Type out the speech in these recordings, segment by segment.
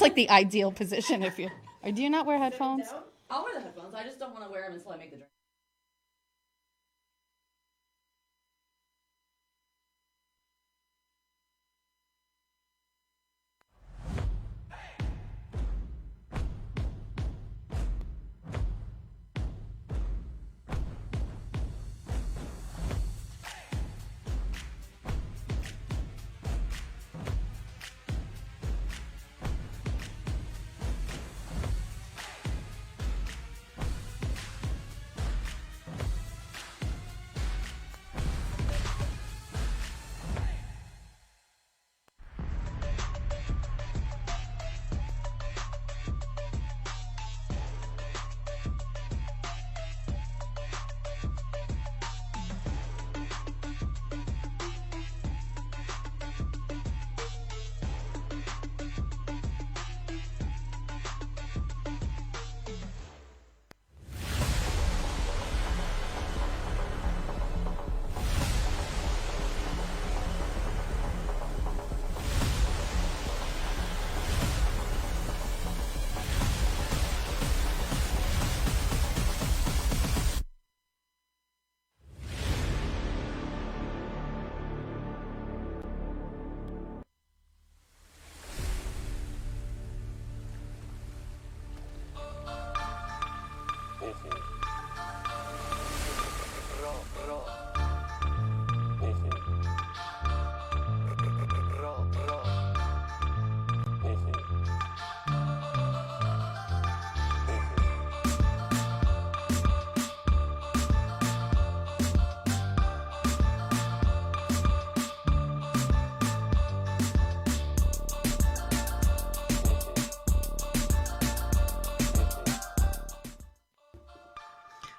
It's like the ideal position if you. Or do you not wear headphones? I'll wear the headphones. I just don't want to wear them until I make the drink.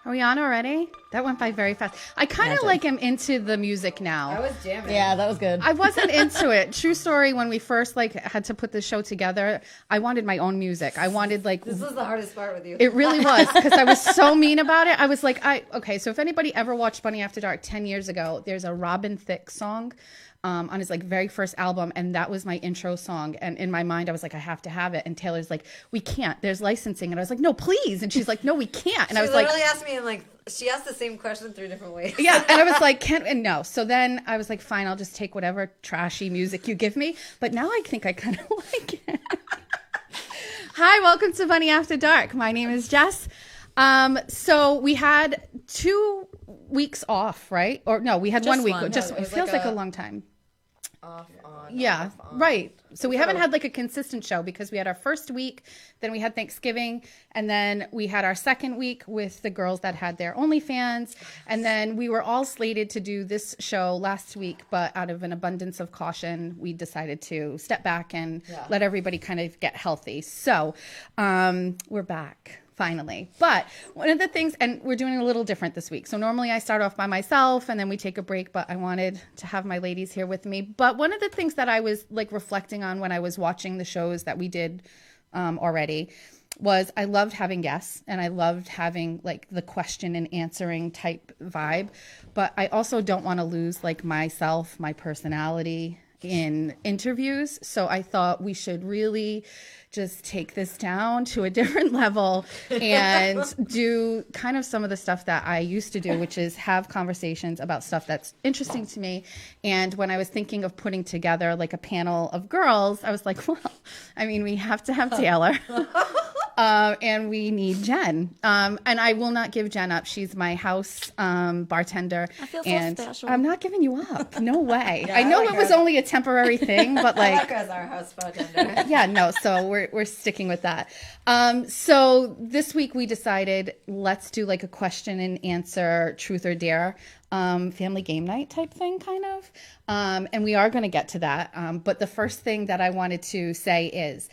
Are we on already? That went by very fast. I kind of like am into the music now. I was jamming. Yeah, that was good. I wasn't into it. True story. When we first had to put the show together, I wanted my own music. I wanted This was the hardest part with you. It really was because I was so mean about it. I was like, okay. So if anybody ever watched Bunny After Dark 10 years ago, there's a Robin Thicke song on his very first album, and that was my intro song. And in my mind, I was like, I have to have it. And Taylor's like, we can't. There's licensing. And I was like, no, please. And she's like, no, we can't. And I was like, literally asked me, and she asked the same question 3 different ways. yeah. And I was like, no. So then I was like, fine, I'll just take whatever trashy music you give me. But now I think I kind of like it. Hi, welcome to Bunny After Dark. My name is Jess. So we had 2 weeks off, right? Or no, we had 1 week. one. It feels like a long time. Off, on, Yeah, off, on. right. So we haven't had a consistent show because we had our first week, then we had Thanksgiving, and then we had our second week with the girls that had their OnlyFans, and then we were all slated to do this show last week, but out of an abundance of caution, we decided to step back and let everybody kind of get healthy. So we're back. Finally. But one of the things, and we're doing a little different this week. So normally I start off by myself and then we take a break, but I wanted to have my ladies here with me. But one of the things that I was reflecting on when I was watching the shows that we did already was I loved having guests and I loved having the question and answering type vibe. But I also don't want to lose myself, my personality in interviews. So I thought we should really just take this down to a different level and do kind of some of the stuff that I used to do, which is have conversations about stuff that's interesting to me. And when I was thinking of putting together a panel of girls, I was like, well, I mean, we have to have Taylor. And we need Jen. And I will not give Jen up. She's my house bartender. I feel so and special. I'm not giving you up. No way. Yeah, I know I like it was her. only a temporary thing, but I like her as our house bartender. yeah, no. So we're sticking with that. So this week we decided let's do a question and answer, truth or dare, family game night type thing, kind of. And we are going to get to that. But the first thing that I wanted to say is,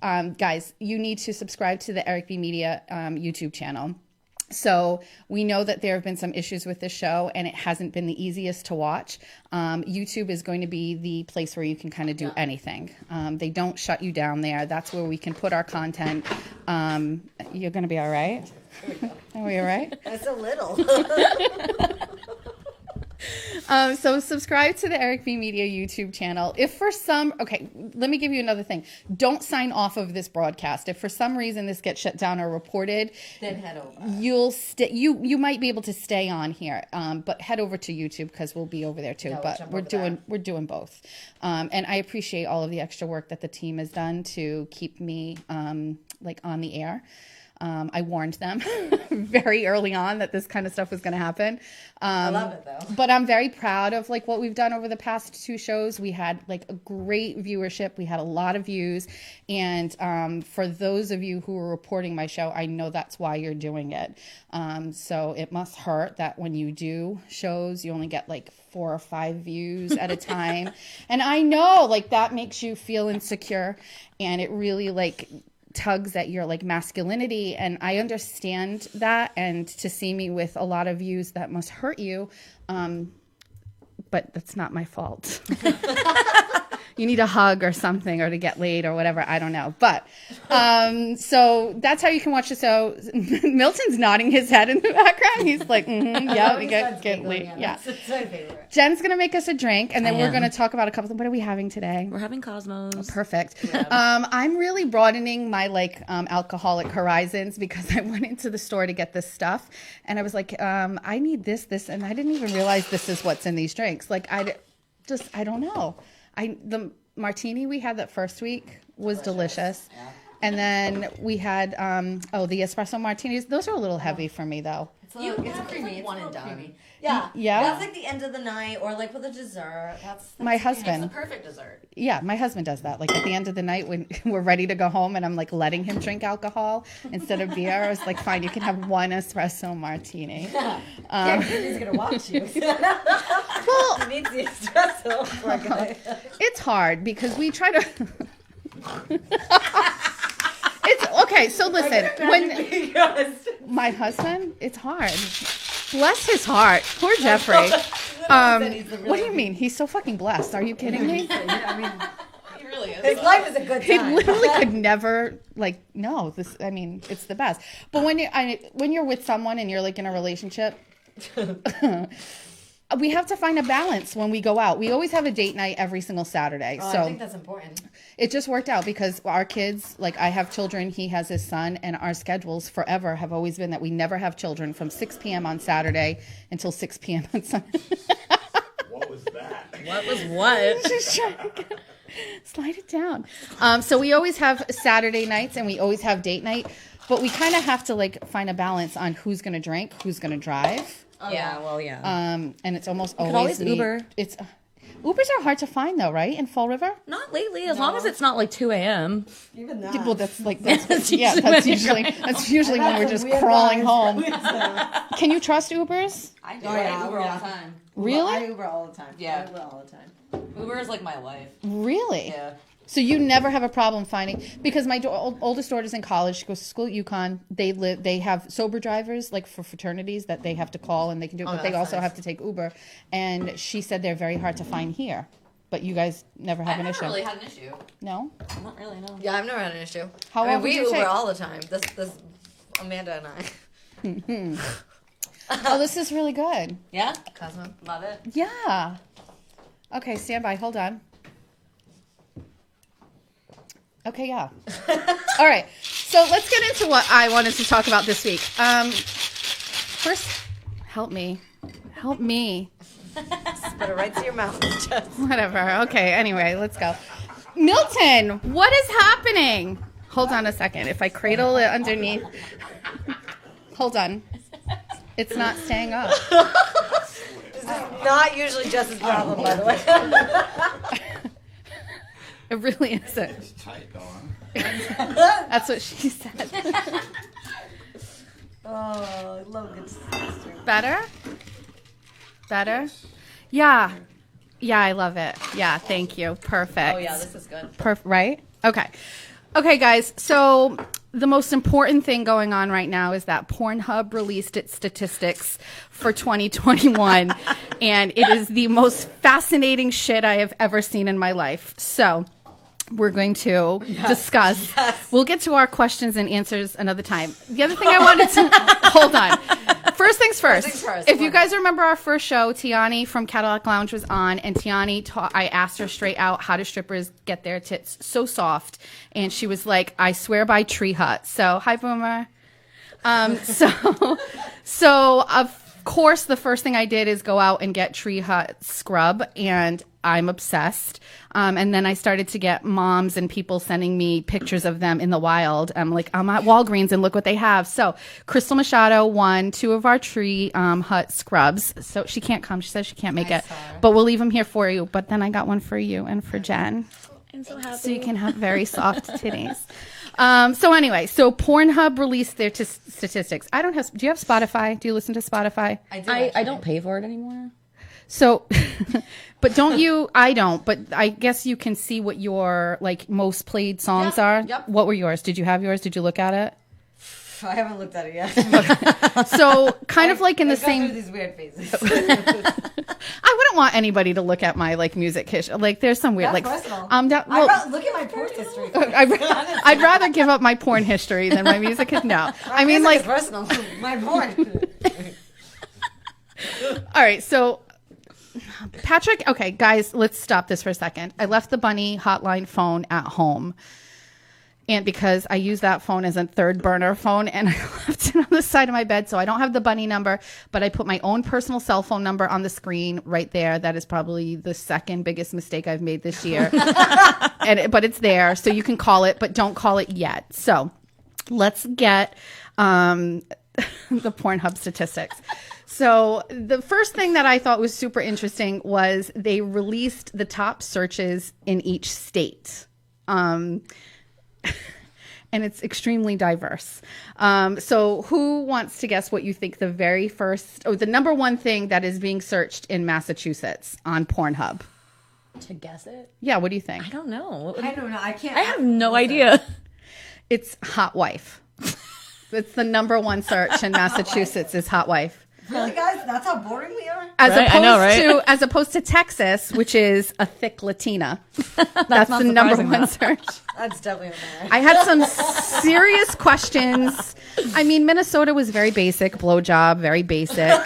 guys, you need to subscribe to the Eric B. Media YouTube channel. So we know that there have been some issues with this show and it hasn't been the easiest to watch. YouTube is going to be the place where you can kind of do anything. They don't shut you down there. That's where we can put our content. You're going to be all right? Are we all right? It's a little. So subscribe to the Eric B Media YouTube channel. If for okay, let me give you another thing. Don't sign off of this broadcast. If for some reason this gets shut down or reported, Then head over. you might be able to stay on here, but head over to YouTube because we'll be over there too. Yeah, we'll but jump we're over doing both, and I appreciate all of the extra work that the team has done to keep me like on the air. I warned them very early on that this kind of stuff was going to happen. I love it though. But I'm very proud of like what we've done over the past 2 shows. We had like a great viewership. We had a lot of views. And for those of you who are reporting my show, I know that's why you're doing it. So it must hurt that when you do shows, you only get like 4 or 5 views at a time. And I know like that makes you feel insecure, and it really like tugs at your like masculinity, and I understand that, and to see me with a lot of views that must hurt you, but that's not my fault. You need a hug or something, or to get laid or whatever, I don't know, but so that's how you can watch the show. Milton's nodding his head in the background. He's like, yeah, we get laid. Yeah, It's my favorite. Jen's gonna make us a drink, and then I we're am. gonna talk about a couple of, what are we having today? We're having Cosmos. Perfect. I'm really broadening my like alcoholic horizons, because I went into the store to get this stuff, and I was like, I need this, and I didn't even realize this is what's in these drinks. Like I don't know. The martini we had that first week was delicious. Yeah. And then we had the espresso martinis. Those are a little heavy for me though. It's creamy. It's one a and little done. creamy. Yeah. Yeah? That's like the end of the night, or like with a dessert. That's My It's the husband. perfect dessert. Yeah, my husband does that. Like at the end of the night when we're ready to go home and I'm like letting him drink alcohol instead of beer, I was like, fine, you can have one espresso martini. yeah, 'cause he's gonna watch you. Well, He needs the espresso. Poor guy. it's hard because we try to. It's okay. So listen, when my husband, it's hard. Bless his heart. Poor Jeffrey. What do you mean? He's so fucking blessed. Are you kidding me? I mean, He really is. his life is a good He time. literally could never like no. This, I mean, it's the best. But when you're with someone and you're like in a relationship, we have to find a balance when we go out. We always have a date night every single Saturday. Oh, so I think that's important. it just worked out because our kids, like I have children, he has his son, and our schedules forever have always been that we never have children from 6 p.m. on Saturday until 6 p.m. on Sunday. What was that? What was what? Just trying to slide it down. So we always have Saturday nights and we always have date night, but we kind of have to like find a balance on who's going to drink, who's going to drive. Yeah, well, yeah. And it's almost could always always me. Uber. It's Ubers are hard to find though, right? In Fall River? Not lately, as long as it's not like 2 a.m. Even that. Well, that's like That's that's usually usually when we're just crawling home. Can you trust Ubers? I do. Oh, yeah, I Uber all yeah. the time. Really? I Uber all the time. Yeah. I Uber all the time. Uber is like my life. Really? Yeah. So you never have a problem finding, because my oldest daughter's in college. She goes to school at UConn. They have sober drivers like for fraternities that they have to call and they can do it, but they that's also nice. have to take Uber. And she said they're very hard to find here. But you guys never have I've an never issue. really had an issue. No? Not really, no. Yeah, I've never had an issue. How I mean, long we would you Uber take? all the time. This Amanda and I. Oh, this is really good. Yeah? Cosmo. Love it. Yeah. Okay, stand by. Hold on. Okay, yeah. All right. So let's get into what I wanted to talk about this week. First, help me. Help me. Put it right to your mouth. Jess. Whatever. Okay, anyway, let's go. Milton, what is happening? Hold on a second. If I cradle it underneath. Hold on. It's not staying up. This is not usually Jess's problem, by the way. It really isn't. It's tight though, huh? That's what she said. Oh, I love good sister. Better? Better? Yeah. Yeah, I love it. Yeah, thank you. Perfect. Oh, yeah, this is good. Right? Okay. Okay, guys. So the most important thing going on right now is that Pornhub released its statistics for 2021, and it is the most fascinating shit I have ever seen in my life. So we're going to discuss. We'll get to our questions and answers another time. The other thing I wanted to hold on. First things first. things first, If you come guys remember our first show, Tiani from Cadillac Lounge was on, and Tiani I asked her straight out, how do strippers get their tits so soft? And she was like, I swear by Tree Hut. So, hi, Boomer. So of course, the first thing I did is go out and get Tree Hut scrub, and I'm obsessed. And then I started to get moms and people sending me pictures of them in the wild. I'm like, I'm at Walgreens and look what they have. So Crystal Machado won 2 of our Tree Hut scrubs. So she can't come. She says she can't make it, but we'll leave them here for you. But then I got one for you and for Jen. I'm so happy. So you can have very soft titties. So anyway, so Pornhub released their statistics. I don't have. Do you have Spotify? Do you listen to Spotify? I do. I don't pay for it anymore. So, but don't you? I don't. But I guess you can see what your like most played songs are. Yep. What were yours? Did you have yours? Did you look at it? I haven't looked at it yet. So kind of like in the I go same. through these weird phases. I wouldn't want anybody to look at my like music history. Like there's some weird That's like. personal. Look at my post history. I'd rather give up my porn history than my music. No, I mean Music like. is personal. My porn. All right, so Patrick. Okay, guys, let's stop this for a second. I left the Bunny hotline phone at home. And because I use that phone as a third burner phone, and I left it on the side of my bed, so I don't have the Bunny number, but I put my own personal cell phone number on the screen right there. That is probably the second biggest mistake I've made this year. But it's there, so you can call it, but don't call it yet. So let's get the Pornhub statistics. So the first thing that I thought was super interesting was they released the top searches in each state. And it's extremely diverse. So who wants to guess what you think the the number one thing that is being searched in Massachusetts on Pornhub? To guess it? Yeah, what do you think? I don't know. I don't know. I can't. I have no idea. It's hot wife. It's the number one search in Massachusetts is hot wife. Really, guys? That's how boring we are? As opposed to Texas, which is a thick Latina. That's not the number surprising, one though. search. That's definitely not I had some serious questions. I mean, Minnesota was very basic, blowjob, very basic.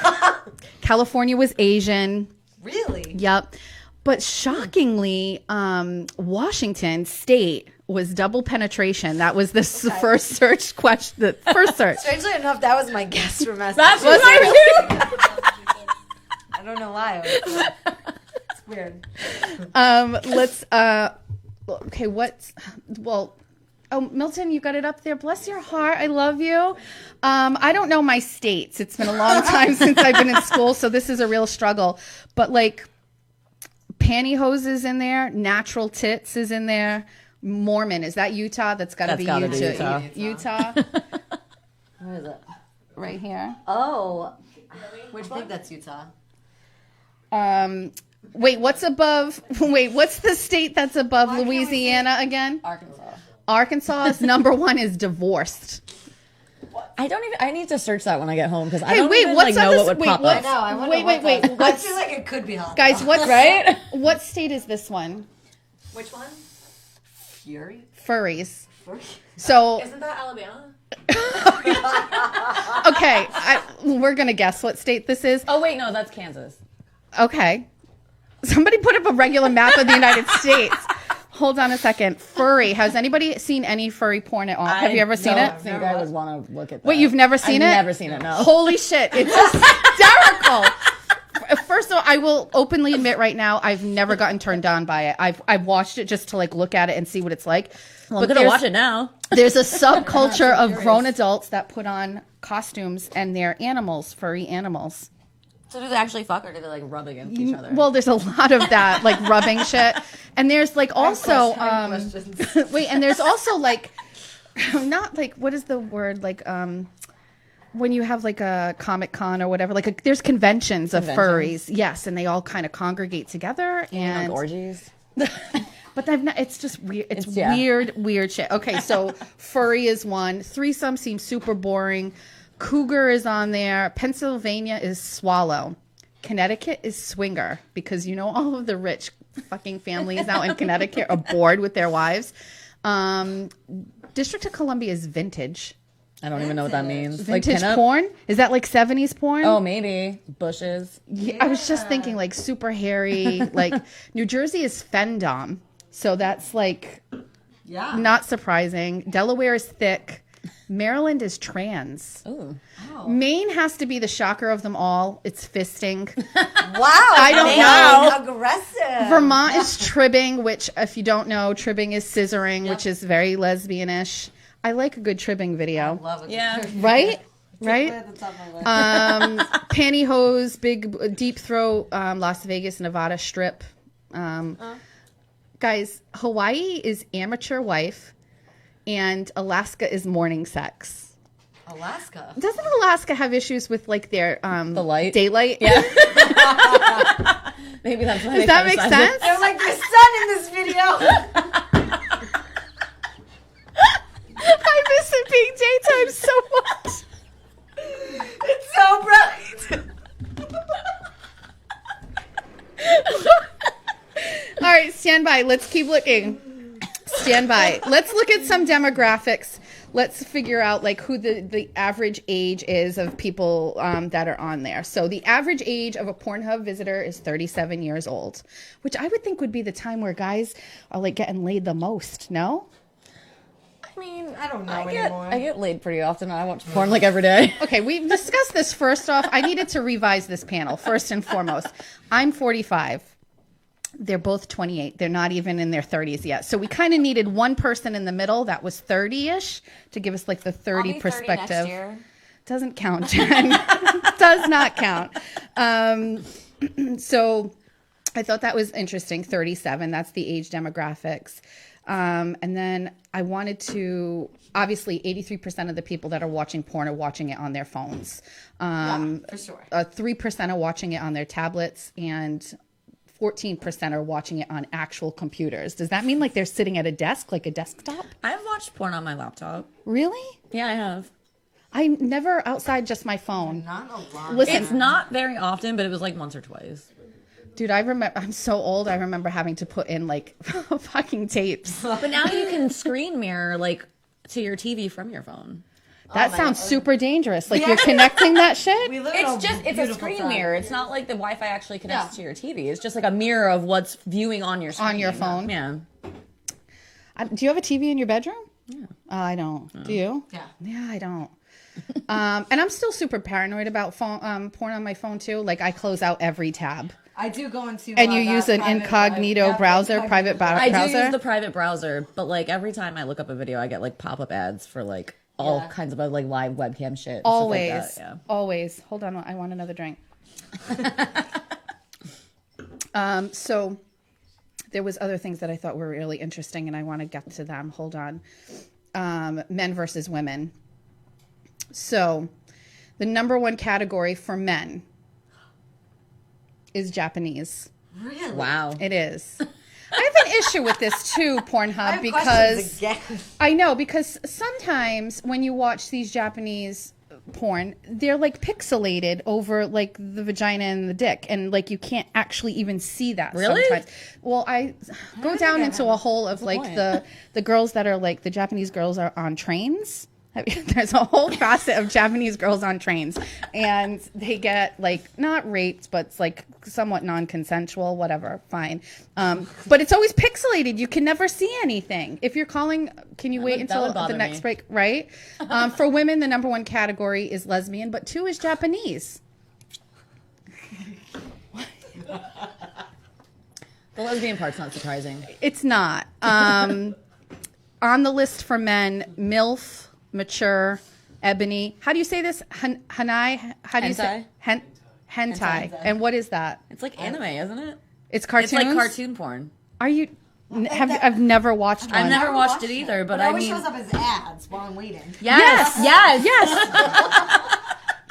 California was Asian. Really? Yep. But shockingly, Washington State was double penetration. That was the first search question. The first search. Strangely enough, that was my guess for That's Massachusetts. what I don't know why. It's weird. Let's. Okay. Oh, Milton, you got it up there. Bless your heart. I love you. I don't know my states. It's been a long time since I've been in school, so this is a real struggle. But like, pantyhose is in there. Natural tits is in there. Mormon, is that Utah? That's got to be gotta be Utah. Utah. Utah. Where is it? Right here. Oh. Which one? That's Utah. Wait, what's above? Wait, what's the state that's above can't we Louisiana again? Arkansas. Arkansas's number one is divorced. I need to search that when I get home because I Hey, don't wait, even what's like on know this- what would wait, pop what's- I up. know. I wonder Wait, what wait, that- wait, I what's- feel like it could be hot. Guys, what's Right? What state is this one? Which one? Fury? Furries. So Isn't that Alabama? okay, we're gonna guess what state this is. Oh wait, no, that's Kansas. Okay, somebody put up a regular map of the United States. Hold on a second. Furry. Has anybody seen any furry porn at all? Have you ever seen it? I think I would want to look at that. Wait, you've never seen it? I've never seen it, no. Holy shit, it's hysterical. First of all, I will openly admit right now, I've never gotten turned on by it. I've watched it just to like look at it and see what it's like. Well, I'm going to watch it now. There's a subculture of grown adults that put on costumes and they're animals, furry animals. So do they actually fuck or do they like rub against each other? Well, there's a lot of that, like rubbing shit. And there's like also, questions. wait, and there's also like, not like, what is the word? Like, when you have like a Comic Con or whatever, like there's conventions of furries. Yes. And they all kind of congregate together. And like orgies? but I've not, it's just weird. It's yeah. weird shit. Okay. So furry is one. Threesome seems super boring. Cougar is on there. Pennsylvania is swallow. Connecticut is swinger because you know all of the rich fucking families out in Connecticut are bored with their wives. District of Columbia is vintage. I don't even know what that means. Vintage pinup? porn? Is that like 70s porn? Oh, maybe bushes. Yeah, I was just thinking like super hairy. Like New Jersey is fendom, so that's like Yeah. not surprising. Delaware is thick. Maryland is trans. Ooh. Maine has to be the shocker of them all. It's fisting. Wow. I don't man, know. Aggressive. Vermont is tribbing, which if you don't know, tribbing is scissoring, which is very lesbianish. I like a good tribbing video. Love it. Yeah. Right? Right? At the top of my list. Pantyhose, big deep throat, Las Vegas, Nevada strip. Guys, Hawaii is amateur wife, and Alaska is morning sex. Alaska. Doesn't Alaska have issues with like their The light? daylight? Yeah. Maybe that's why Does that make sense? I'm like, there's sun in this video. I miss it being daytime so much. It's so bright. All right, stand by. Let's keep looking. Stand by. Let's look at some demographics. Let's figure out like who the average age is of people that are on there. So the average age of a Pornhub visitor is 37 years old, which I would think would be the time where guys are like getting laid the most. No? I mean, I don't know I anymore. get laid pretty often. I watch porn like every day. Okay, we've discussed this first off. I needed to revise this panel first and foremost. I'm 45. They're both 28. They're not even in their 30s yet. So we kind of needed one person in the middle that was 30-ish to give us like the 30 perspective. Doesn't count, Jen. Does not count. So I thought that was interesting. 37, that's the age demographics. And then I wanted to, obviously 83% of the people that are watching porn are watching it on their phones. For sure. 3% are watching it on their tablets, and 14% are watching it on actual computers. Does that mean like they're sitting at a desk, like a desktop? I've watched porn on my laptop. Really? Yeah, I have. I never outside just my phone. Not a lot. Listen, It's not very often, but it was like once or twice. dude, I remember, I'm so old. I remember having to put in like fucking tapes. But now you can screen mirror like to your TV from your phone. That sounds super dangerous. Like you're connecting that shit? We live in It's a screen mirror. It's not like the Wi-Fi actually connects to your TV. It's just like a mirror of what's viewing on your screen. On your phone? Yeah. Do you have a TV in your bedroom? Yeah. I don't. Do you? Yeah. Yeah, I don't. And I'm still super paranoid about phone, porn on my phone too. Like I close out every tab. I do go into And you that use an private incognito browser, private browser? I do use the private browser, but like every time I look up a video, I get like pop-up ads for like all kinds of like live webcam shit. And Always. Stuff like that. Yeah. Always. Hold on. I want another drink. So there was other things that I thought were really interesting, and I want to get to them. Hold on. Men versus women. So the number one category for men is Japanese. Really? Wow. It is. I have an issue with this too, Pornhub, because I know, because sometimes when you watch these Japanese porn, they're like pixelated over like the vagina and the dick, and like you can't actually even see that. Really? Sometimes. Well, I go down into a hole of like point. the girls that are like the Japanese girls are on trains. There's a whole facet of Japanese girls on trains, and they get like not raped, but it's like somewhat non-consensual, whatever, fine. But it's always pixelated. You can never see anything. If you're calling, can you wait until the next break? Right? For women, the number one category is lesbian, but 2 is Japanese. The lesbian part's not surprising. It's not. On the list for men, MILF, mature, ebony. How do you say this? Hanai? How do you say? Hentai. And what is that? It's like anime, isn't it? It's cartoons? It's like cartoon porn. Are you... I've never watched one. I've never watched it either, but It I always mean... shows up as ads while I'm waiting. Yes! Yes!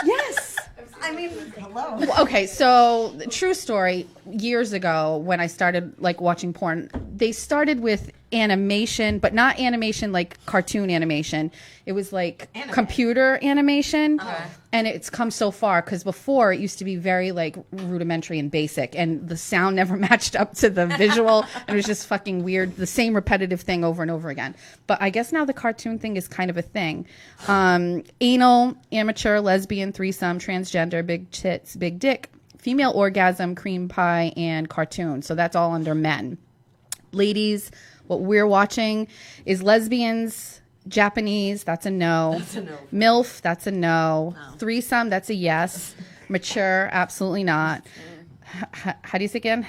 Yes! I mean, hello. Okay, so true story. Years ago, when I started like watching porn, they started with animation, but not animation like cartoon animation. It was like computer animation, and it's come so far because before it used to be very like rudimentary and basic, and the sound never matched up to the visual, and it was just fucking weird, the same repetitive thing over and over again. But I guess now the cartoon thing is kind of a thing. Anal, amateur, lesbian, threesome, transgender, big tits, big dick, female orgasm, cream pie, and cartoon. So that's all under men. Ladies, what we're watching is lesbians, Japanese, that's a no. That's a no. MILF, that's a no. Threesome, that's a yes. Mature, absolutely not. How do you say again?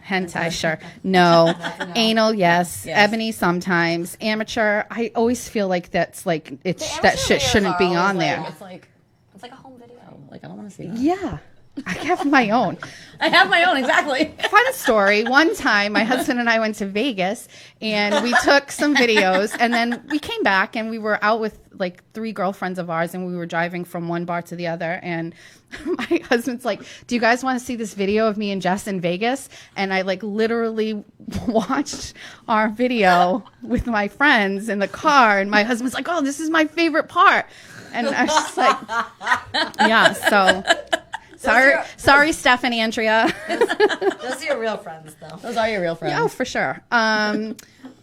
Hentai, sure. No. Anal, yes. Ebony, sometimes. Amateur, I always feel like that's like it's that shit shouldn't be on there. It's like a home video. Like I don't want to see that. Yeah. I have my own. I have my own, exactly. Fun story. One time, my husband and I went to Vegas, and we took some videos, and then we came back, and we were out with like 3 girlfriends of ours, and we were driving from one bar to the other, and my husband's like, do you guys want to see this video of me and Jess in Vegas? And I like literally watched our video with my friends in the car, and my husband's like, oh, this is my favorite part. And I was just like, yeah, so... Sorry, Steph and Andrea. Those are your real friends, though. Those are your real friends. Oh, for sure.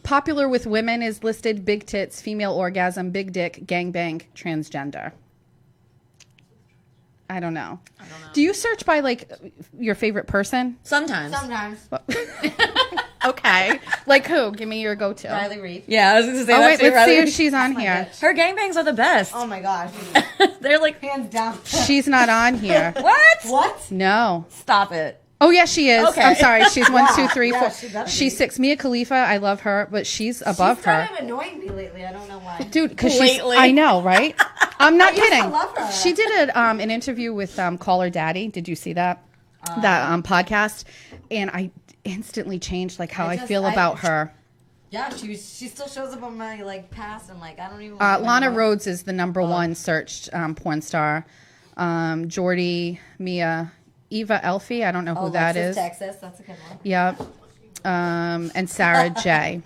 Popular with women is listed big tits, female orgasm, big dick, gangbang, transgender. I don't know. Do you search by like your favorite person? Sometimes. Okay. Like who? Give me your go-to. Riley Reid. Yeah, I was going to say Oh, that wait, too, let's Riley. see if she's on here. Her gangbangs are the best. Oh my gosh. They're like, Hands down. She's not on here. what? What? No. Stop it. Oh, yeah, she is. Okay. I'm sorry. She's 1, 2, 3, Yeah, 4. she better She's be. 6. Mia Khalifa, I love her, but she's above She's her. kind of annoying me lately. I don't know why. Dude, because she's, Lately. I know, right? I'm not used to kidding. love her. She did an interview with Call Her Daddy. Did you see that? That podcast? And I instantly changed like how I feel about her. Yeah, she still shows up on my like past. I'm like, I don't even. Lana Rhodes is the number one searched porn star. Jordy, Mia, Eva Elfie. I don't know who that is. Texas. That's a good one. Yeah. And Sarah J.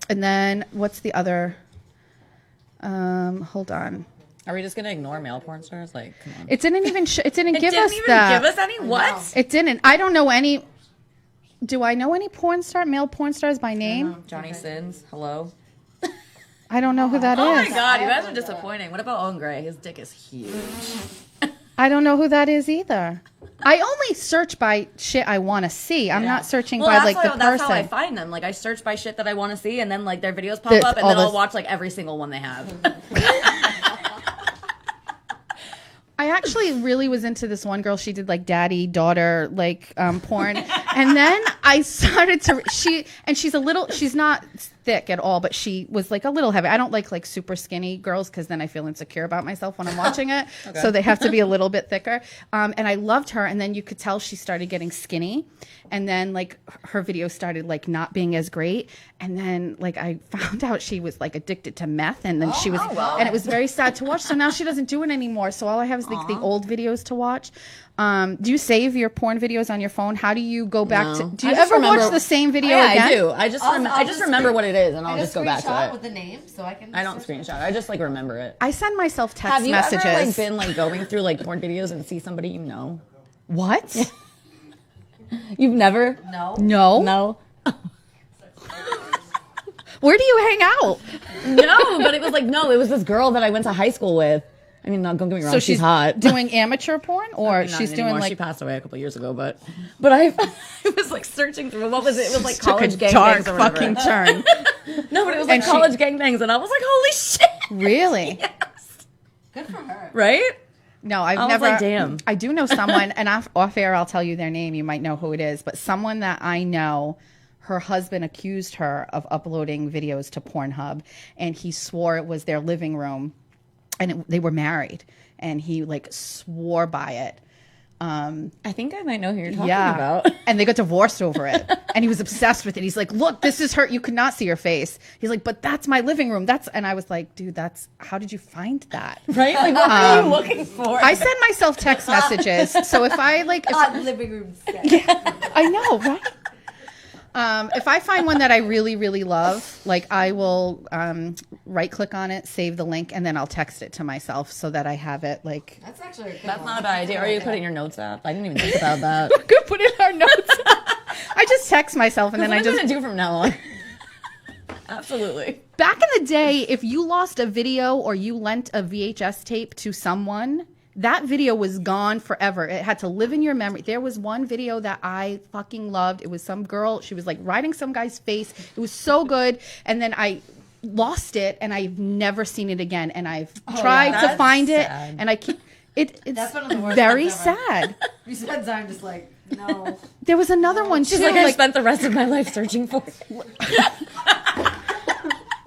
And then what's the other? Hold on. Are we just going to ignore male porn stars? Like, come on. It didn't even. It didn't give didn't us even that. give us any? What? It didn't. I don't know any. Do I know any male porn stars by name? Johnny Sins. Hello. I don't know who that Oh my is. god, you guys are disappointing. What about Owen Gray? His dick is huge. I don't know who that is either. I only search by shit I want to see. I'm not searching by like the person. That's how I find them. Like I search by shit that I want to see, and then like their videos pop This- up, and all then I'll this- watch like every single one they have. I actually really was into this one girl. She did like daddy daughter like porn, and then I started to she's not thick at all, but she was like a little heavy. I don't like super skinny girls because then I feel insecure about myself when I'm watching it. So they have to be a little bit thicker. And I loved her, and then you could tell she started getting skinny, and then like her videos started like not being as great, and then like I found out she was like addicted to meth, and then she was, and it was very sad to watch. So now she doesn't do it anymore. So all I have is like the old videos to watch. Do you save your porn videos on your phone? How do you go back to? Do you I just ever remember- watch the same video Yeah, again? I do. I just I'll just remember what it is, and I'll just go back to with it. the name, so I can. I don't screenshot. I just like remember it. I send myself text Have you messages. ever like been like going through like porn videos and see somebody you know? What? You've never? No. No. No. Where do you hang out? No, but it was like no, it was this girl that I went to high school with. I mean, don't get me wrong, So she's hot. doing amateur porn, or Not she's doing anymore. like she passed away a couple years ago, but I was like searching through what was it? It was like took college a dark gangbangs or whatever. fucking turn. No, but it was like And she- college gangbangs, and I was like, holy shit, Really? Good for her. right? No, I've I was never. like, damn. I do know someone, and off air, I'll tell you their name. You might know who it is, but someone that I know, her husband accused her of uploading videos to Pornhub, and he swore it was their living room, and they were married, and he like swore by it. I think I might know who you're talking Yeah. about. And they got divorced over it. And he was obsessed with it. He's like, look, this is her. You could not see her face. He's like, but that's my living room. And I was like, dude, how did you find that? Right? Like, what are you looking for? I send myself text messages. So if I like, God, living room set. I know, right? If I find one that I really, really love, like I will right click on it, save the link, and then I'll text it to myself so that I have it like. That's actually a good That's one. not a bad idea. Or you put it in your notes app. I didn't even think about that. Could put it in our notes. I just text myself and then What I am just. gonna do from now on? Absolutely. Back in the day, if you lost a video or you lent a VHS tape to someone, that video was gone forever. It had to live in your memory. There was one video that I fucking loved. It was some girl. She was like riding some guy's face. It was so good. And then I lost it and I've never seen it again. And I've tried to That's find it sad. and I keep it's That's one of the worst very ones ever. sad. You spend time just like, no. There was another one too. She's like, I spent the rest of my life searching for it.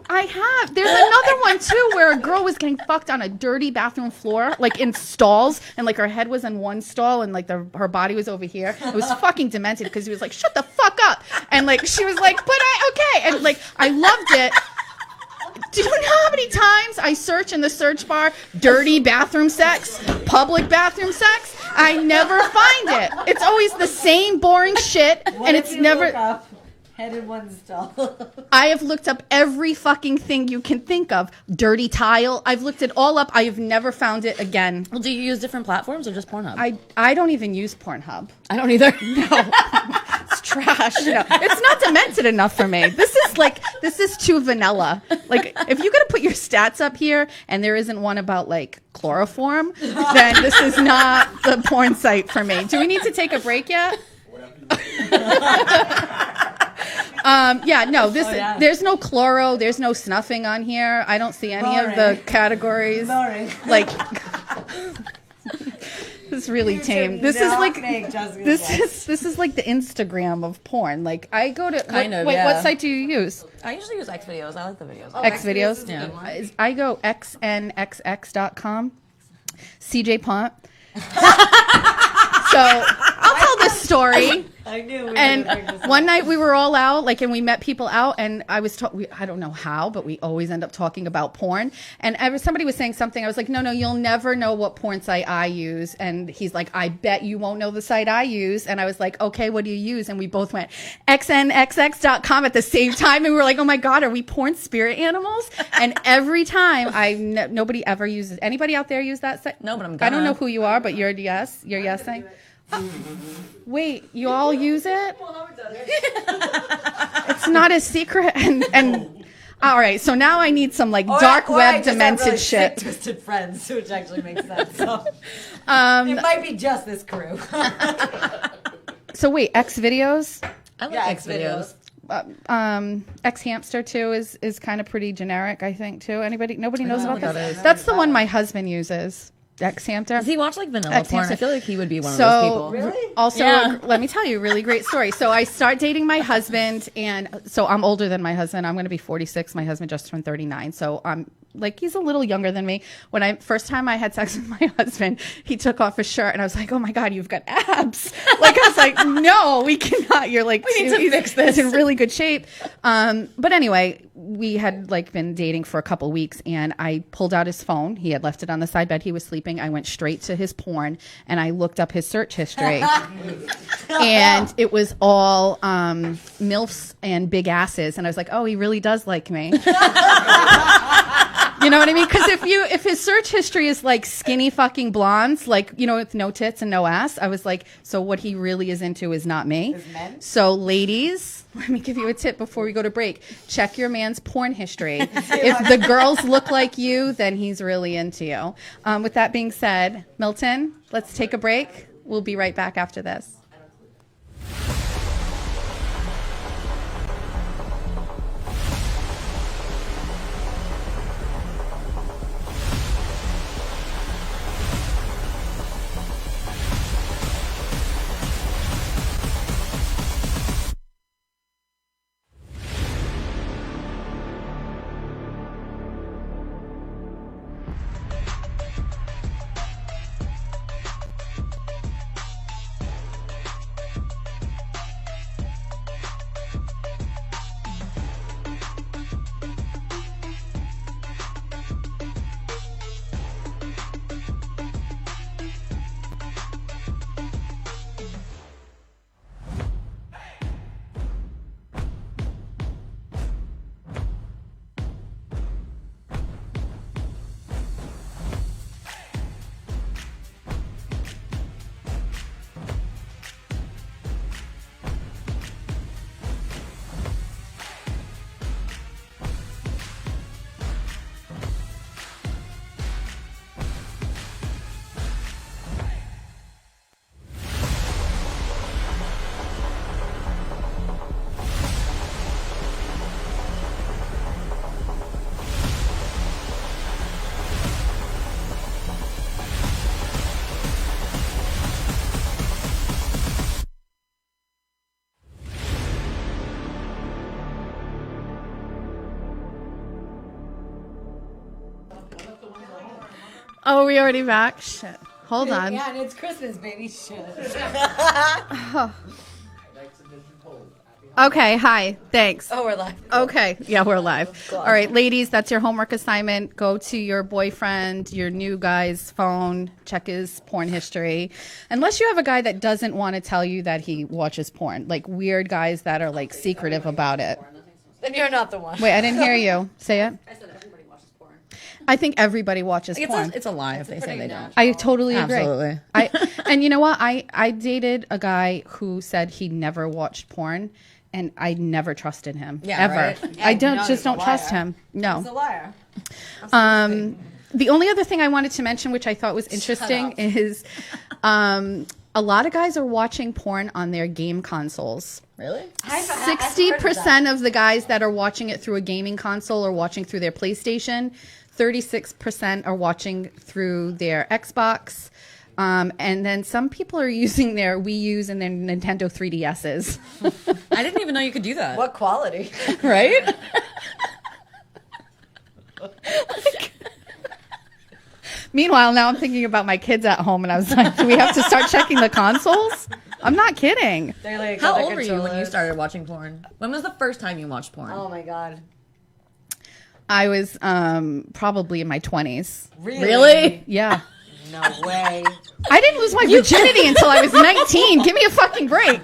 I have. There's another one too where a girl was getting fucked on a dirty bathroom floor, like in stalls, and like her head was in one stall and like her body was over here. It was fucking demented because he was like, "Shut the fuck up," and like she was like, "But okay," and like I loved it. Do you know how many times I search in the search bar dirty bathroom sex, public bathroom sex? I never find it. It's always the same boring shit, What and if it's you never. look up head in one stall? I have looked up every fucking thing you can think of. Dirty tile. I've looked it all up. I have never found it again. Well, do you use different platforms or just Pornhub? I don't even use Pornhub. I don't either. It's trash. No, it's not demented enough for me. This is too vanilla. Like if you're gonna put your stats up here and there isn't one about like chloroform, then this is not the porn site for me. Do we need to take a break yet? Yeah, no, yeah. there's no chloro, there's no snuffing on here. I don't see any of the Boring. categories. Boring. Like this is really tame. This is like this is like the Instagram of porn. Like I go to Kind of, wait, yeah. what site do you use? I usually use X videos. I like the videos. X videos. is a good one. I go xnxx.com. CJ Pont. So I'll tell this story. I knew. We And were gonna bring this one up. night we were all out, like, and we met people out, and I was I don't know how, but we always end up talking about porn. And somebody was saying something. I was like, no, you'll never know what porn site I use. And he's like, I bet you won't know the site I use. And I was like, okay, what do you use? And we both went xnxx.com at the same time, and we were like, oh my god, are we porn spirit animals? And every time nobody ever uses. Anybody out there use that site? No, but I'm I don't gonna. know who you are, but you're yesing. Wait, you all use it? It's not a secret. And all right, so now I need some like dark Or I web just have demented really shit. sick, twisted friends, which actually makes sense. So it might be just this crew. So wait, X videos, I like Yeah, X videos. X hamster too is kind of pretty generic, I think too. Nobody knows know about what this. that is. That's the one my husband uses. X hamster. Does he watch like vanilla X porn? hamster. I feel like he would be one of So those people. Really? also, Yeah. let me tell you a really great story. So I start dating my husband, and so I'm older than my husband. I'm going to be 46. My husband just turned 39. So I'm like, he's a little younger than me. When first time I had sex with my husband, he took off his shirt, and I was like, oh my god, you've got abs. Like I was like, no, we cannot. You're like, We need to fix this. He's in really good shape. But anyway, we had like been dating for a couple weeks, and I pulled out his phone. He had left it on the side bed. He was sleeping. I went straight to his porn, and I looked up his search history, and it was all MILFs and big asses. And I was like, oh, he really does like me. You know what I mean? Because if his search history is like skinny fucking blondes, like, you know, with no tits and no ass, I was like, so what he really is into is not me. Is men? So ladies, let me give you a tip before we go to break. Check your man's porn history. If the girls look like you, then he's really into you. With that being said, Milton, let's take a break. We'll be right back after this. Oh, we already back? Shit. Hold on. Yeah, and it's Christmas, baby. Shit. Okay, hi. Thanks. Oh, we're live. Okay. Yeah, we're live. All right, ladies, that's your homework assignment. Go to your boyfriend, your new guy's phone, check his porn history. Unless you have a guy that doesn't want to tell you that he watches porn, like weird guys that are like secretive about it. Then you're not the one. Wait, I didn't hear you. Say it. I said everybody watches porn. I think everybody watches porn. It's a lie if they say they don't. I totally agree. Absolutely. And you know what? I dated a guy who said he never watched porn, and I never trusted him. Yeah, ever. right? Yeah, I you know just he's a don't trust liar. him. He's No. a liar. The only other thing I wanted to mention, which I thought was interesting, is a lot of guys are watching porn on their game consoles. Really? 60% of the guys that are watching it through a gaming console are watching through their PlayStation. 36% are watching through their Xbox. And then some people are using their Wii U's and their Nintendo 3DS's. I didn't even know you could do that. What quality? Right? Meanwhile, now I'm thinking about my kids at home, and I was like, do we have to start checking the consoles? I'm not kidding. They're like, How other old were you when you controllers. started watching porn? When was the first time you watched porn? Oh my god. I was probably in my 20s. Really? Yeah. No way. I didn't lose my virginity until I was 19. Give me a fucking break.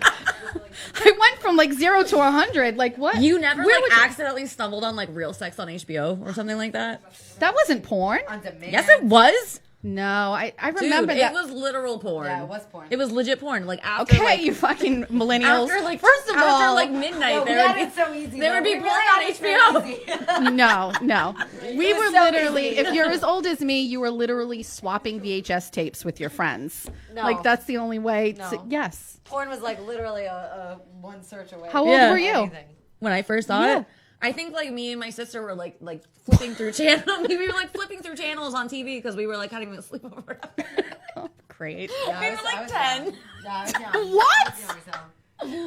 I went from like 0 to 100. Like what? You never Where like would you- accidentally stumbled on like Real Sex on HBO or something like that? That wasn't porn. On demand. Yes, it was. No, I Dude, remember that. it was literal porn. Yeah, it was porn. It was legit porn. Like after Okay, like you fucking millennials. after like First of after all, like midnight no, we there had would it so easy. there though. would be We porn had on it so HBO. easy. No. We were so literally, easy. if you're as old as me, you were literally swapping VHS tapes with your friends. No. Like, that's the only way to, No. yes. Porn was like literally a one search away. How old Yeah. were you? Anything. When I first saw Yeah. it, I think like me and my sister were like flipping through channels. We were like flipping through channels on TV because we were like having a sleepover. Oh, great. Yeah, We I were was- like I was 10. young. Yeah, I was young. What? I was young, so.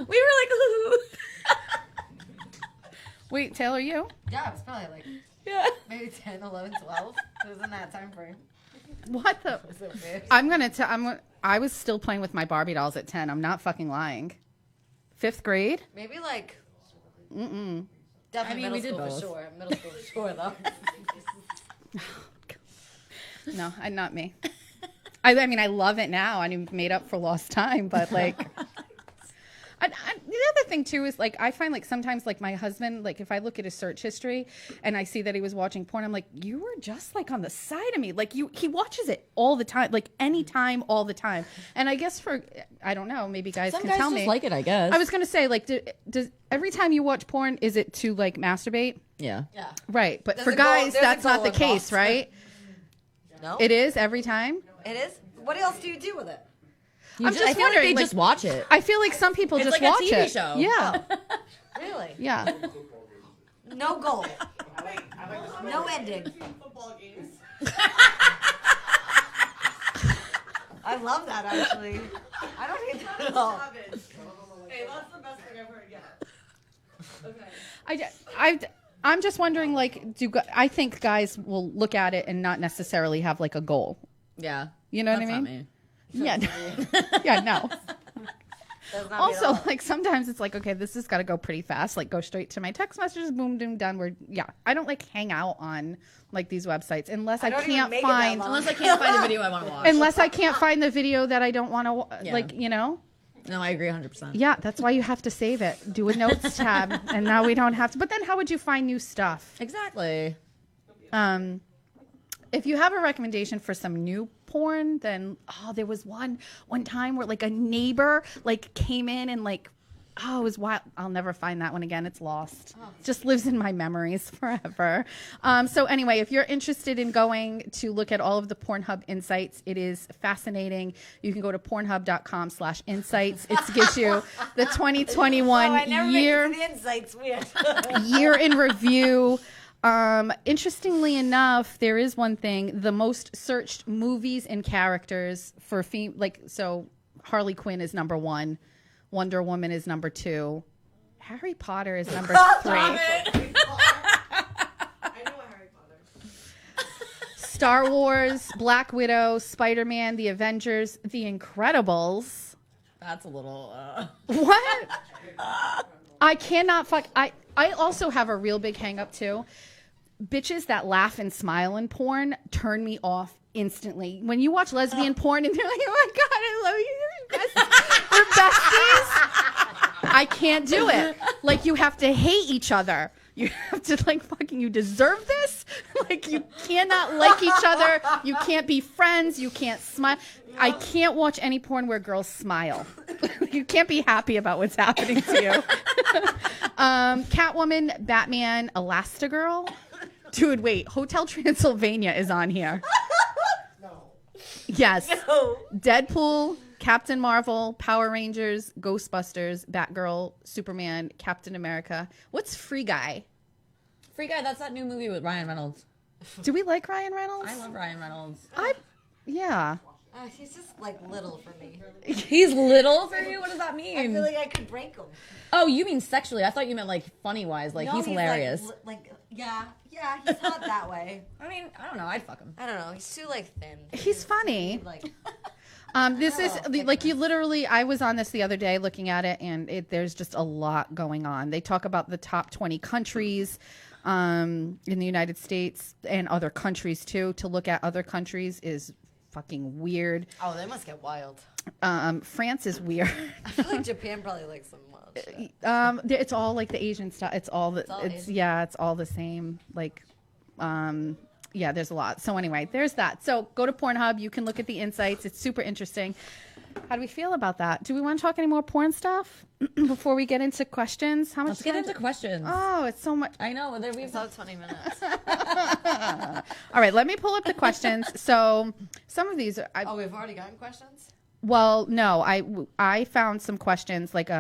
We were like, ooh. Wait, Taylor, you? Yeah, it was probably like Yeah. maybe 10, 11, 12. It was in that time frame. What the? So weird. I'm going to tell, I was still playing with my Barbie dolls at 10. I'm not fucking lying. 5th grade? Maybe like. Mm-mm. Definitely I mean, we middle did school for both. sure. Middle school for sure, though. No, not me. I mean, I love it now. I made up for lost time, but like, the other thing too is like, I find like sometimes like my husband, like if I look at his search history and I see that he was watching porn, I'm like, you were just like on the side of me. Like he watches it all the time, like anytime, all the time. And I guess I don't know, maybe guys Some can guys tell just me. like it, I guess. I was going to say like, does every time you watch porn, is it to like masturbate? yeah. Yeah. Right. But There's for a goal- guys, there's a that's not goal the case, involved. right? No? It is every time. It is? What else do you do with it? You I'm just, just I feel like wondering, they like- just watch it. I feel like some people It's just like a watch TV it. show. Yeah. Really? Yeah. No goal. No ending. I love that actually. I don't need that at all. Hey, that's the best thing I've heard yet. I'm just wondering, like, I think guys will look at it and not necessarily have like a goal. Yeah. You know what That's I not mean? me. Yeah. Yeah. No. Does not mean at Also, all. like sometimes it's like, okay, this has got to go pretty fast. Like, go straight to my text messages. Boom, boom, done. I don't like hang out on like these websites unless I don't even can't make it that find long. Unless I can't find a video I want to watch. unless I can't find the video that I don't want to Yeah. like. You know. No, I agree 100%. Yeah, that's why you have to save it. Do a notes tab, and now we don't have to. But then, how would you find new stuff? Exactly. If you have a recommendation for some new porn, then there was one time where like a neighbor like came in and like it was wild. I'll never find that one again. It's lost. It just lives in my memories forever. So anyway, if you're interested in going to look at all of the Pornhub insights, it is fascinating. You can go to pornhub.com/insights. It gives you the 2021 Oh, I never year make it to the insights. Weird. year in review. Interestingly enough, there is one thing: the most searched movies and characters for so Harley Quinn is number 1, Wonder Woman is number 2, Harry Potter is number 3. Star Wars, Black Widow, Spider-Man, The Avengers, The Incredibles. That's a little. What? I cannot fuck. I also have a real big hang up too. Bitches that laugh and smile in porn turn me off instantly. When you watch lesbian porn and they're like, oh my God, I love you. We're besties. I can't do it. Like, you have to hate each other. You have to, like, fucking, you deserve this. Like, you cannot like each other. You can't be friends. You can't smile. I can't watch any porn where girls smile. You can't be happy about what's happening to you. Catwoman, Batman, Elastigirl. Dude, wait. Hotel Transylvania is on here. Yes. No. Deadpool, Captain Marvel, Power Rangers, Ghostbusters, Batgirl, Superman, Captain America. What's Free Guy? Free Guy, that's that new movie with Ryan Reynolds. Do we like Ryan Reynolds? I love Ryan Reynolds. Yeah. He's just like little for me. He's little for you? What does that mean? I feel like I could break him. Oh, you mean sexually. I thought you meant like funny wise. Like No, he's hilarious. Yeah, he's not that way. I mean, I don't know. I'd fuck him. I don't know. He's too like thin. He's funny. Like, This is Oh, like, you literally, I was on this the other day looking at it, and there's just a lot going on. They talk about the top 20 countries in the United States and other countries too. To look at other countries is fucking weird. oh, they must get wild. France is weird. I feel like Japan probably likes them wild shit. It's all like the Asian stuff. It's all Asian. yeah, it's all the same. Like, yeah, there's a lot. So anyway, there's that. So go to Pornhub. You can look at the insights. It's super interesting. How do we feel about that? Do we want to talk any more porn stuff before we get into questions? How much? Let's get time- into questions. Oh, it's so much. I know. We've It's about 20 minutes. All right, let me pull up the questions. So some of these, Oh, we've already gotten questions? well, no, I found some questions like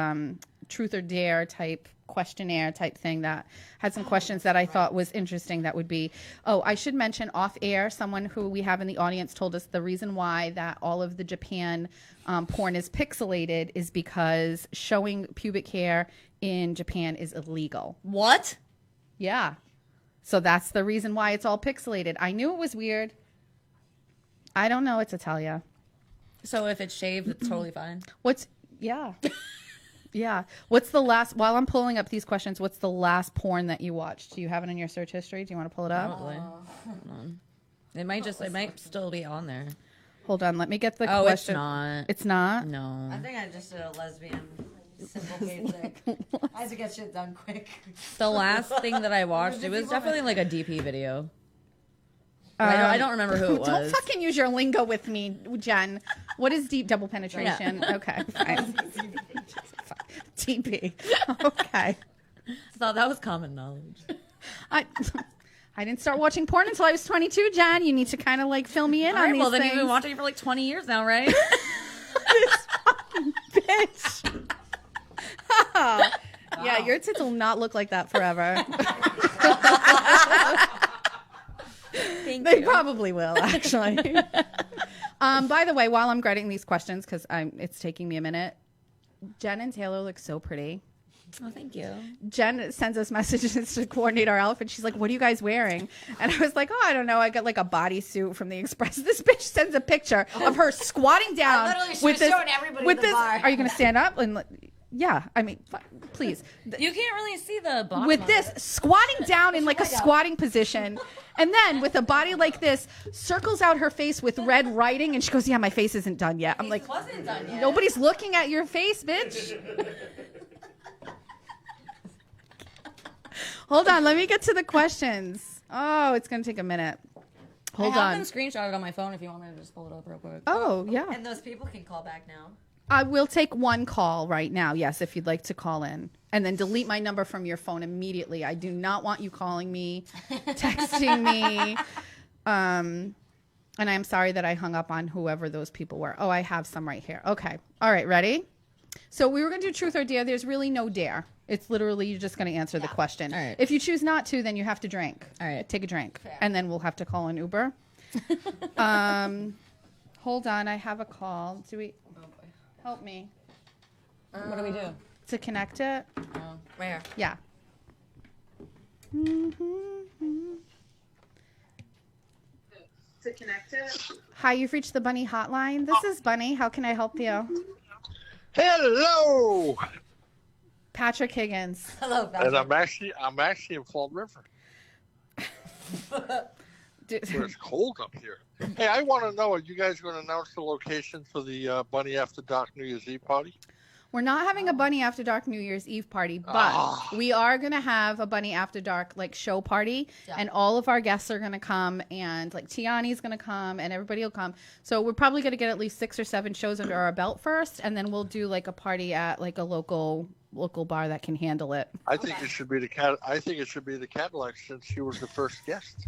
truth or dare type questionnaire type thing that had some questions that I thought was interesting. That would be, I should mention off air, someone who we have in the audience told us the reason why that all of the Japan porn is pixelated is because showing pubic hair in Japan is illegal. What? Yeah. So that's the reason why it's all pixelated. I knew it was weird. I don't know what to tell you. So if it's shaved, it's totally fine. Yeah. Yeah. What's the last, while I'm pulling up these questions, what's the last porn that you watched? Do you have it in your search history? Do you want to pull it up? Probably. Hold on. It might still be on there. Hold on. Let me get the Oh, it's question. not. It's not? No. I think I just did a lesbian simple basic. I had to get shit done quick. The last thing that I watched, it was definitely like a DP video. I don't remember who it was. Don't fucking use your lingo with me, Jen. What is deep double penetration? Okay, fine. DP. Okay. I thought that was common knowledge. I didn't start watching porn until I was 22, Jen. You need to kind of like fill me in All on right, these well, then things. you've been watching it for like 20 years now, right? This fucking bitch. Yeah, your tits will not look like that forever. Thank They you. probably will, actually. By the way, while I'm grading these questions, because it's taking me a minute, Jen and Taylor look so pretty. Oh, thank you. Jen sends us messages to coordinate our outfit. She's like, "What are you guys wearing?" And I was like, "Oh, I don't know. I got like a bodysuit from the Express." This bitch sends a picture of her squatting down literally, she with was this. showing everybody with at the this, bar. are you going to stand up and? Yeah, I mean, please. You can't really see the bottom With of this, it. squatting down in like a squatting position, and then with a body like this, circles out her face with red writing, and she goes, "Yeah, my face isn't done yet." I'm like, Wasn't done yet. nobody's looking at your face, bitch. Hold on, let me get to the questions. Oh, it's gonna take a minute. Hold I have on. them screenshotted on my phone if you want me to just pull it up real quick. Oh, yeah. And those people can call back now. I will take one call right now. Yes, if you'd like to call in, and then delete my number from your phone immediately. I do not want you calling me, texting me. And I'm sorry that I hung up on whoever those people were. Oh, I have some right here. Okay. All right. Ready? So we were going to do truth or dare. There's really no dare. It's literally you're just going to answer the question. All right. If you choose not to, then you have to drink. All right. Take a drink. Fair. And then we'll have to call an Uber. Hold on. I have a call. Do we help me What do we do? to connect it? Where? Yeah. to connect it. Hi, you've reached the Bunny hotline. This is Bunny. How can I help you? Hello, Patrick Higgins. Hello, and Patrick. I'm actually in Fall River, where it's cold up here. Hey, I want to know: are you guys going to announce the location for the Bunny After Dark New Year's Eve party? We're not having a Bunny After Dark New Year's Eve party, but we are going to have a Bunny After Dark like show party, and all of our guests are going to come, and like Tiani's going to come, and everybody will come. So we're probably going to get at least 6 or 7 shows under our belt first, and then we'll do like a party at like a local bar that can handle it. I think it should be the Cadillac since she was the first guest.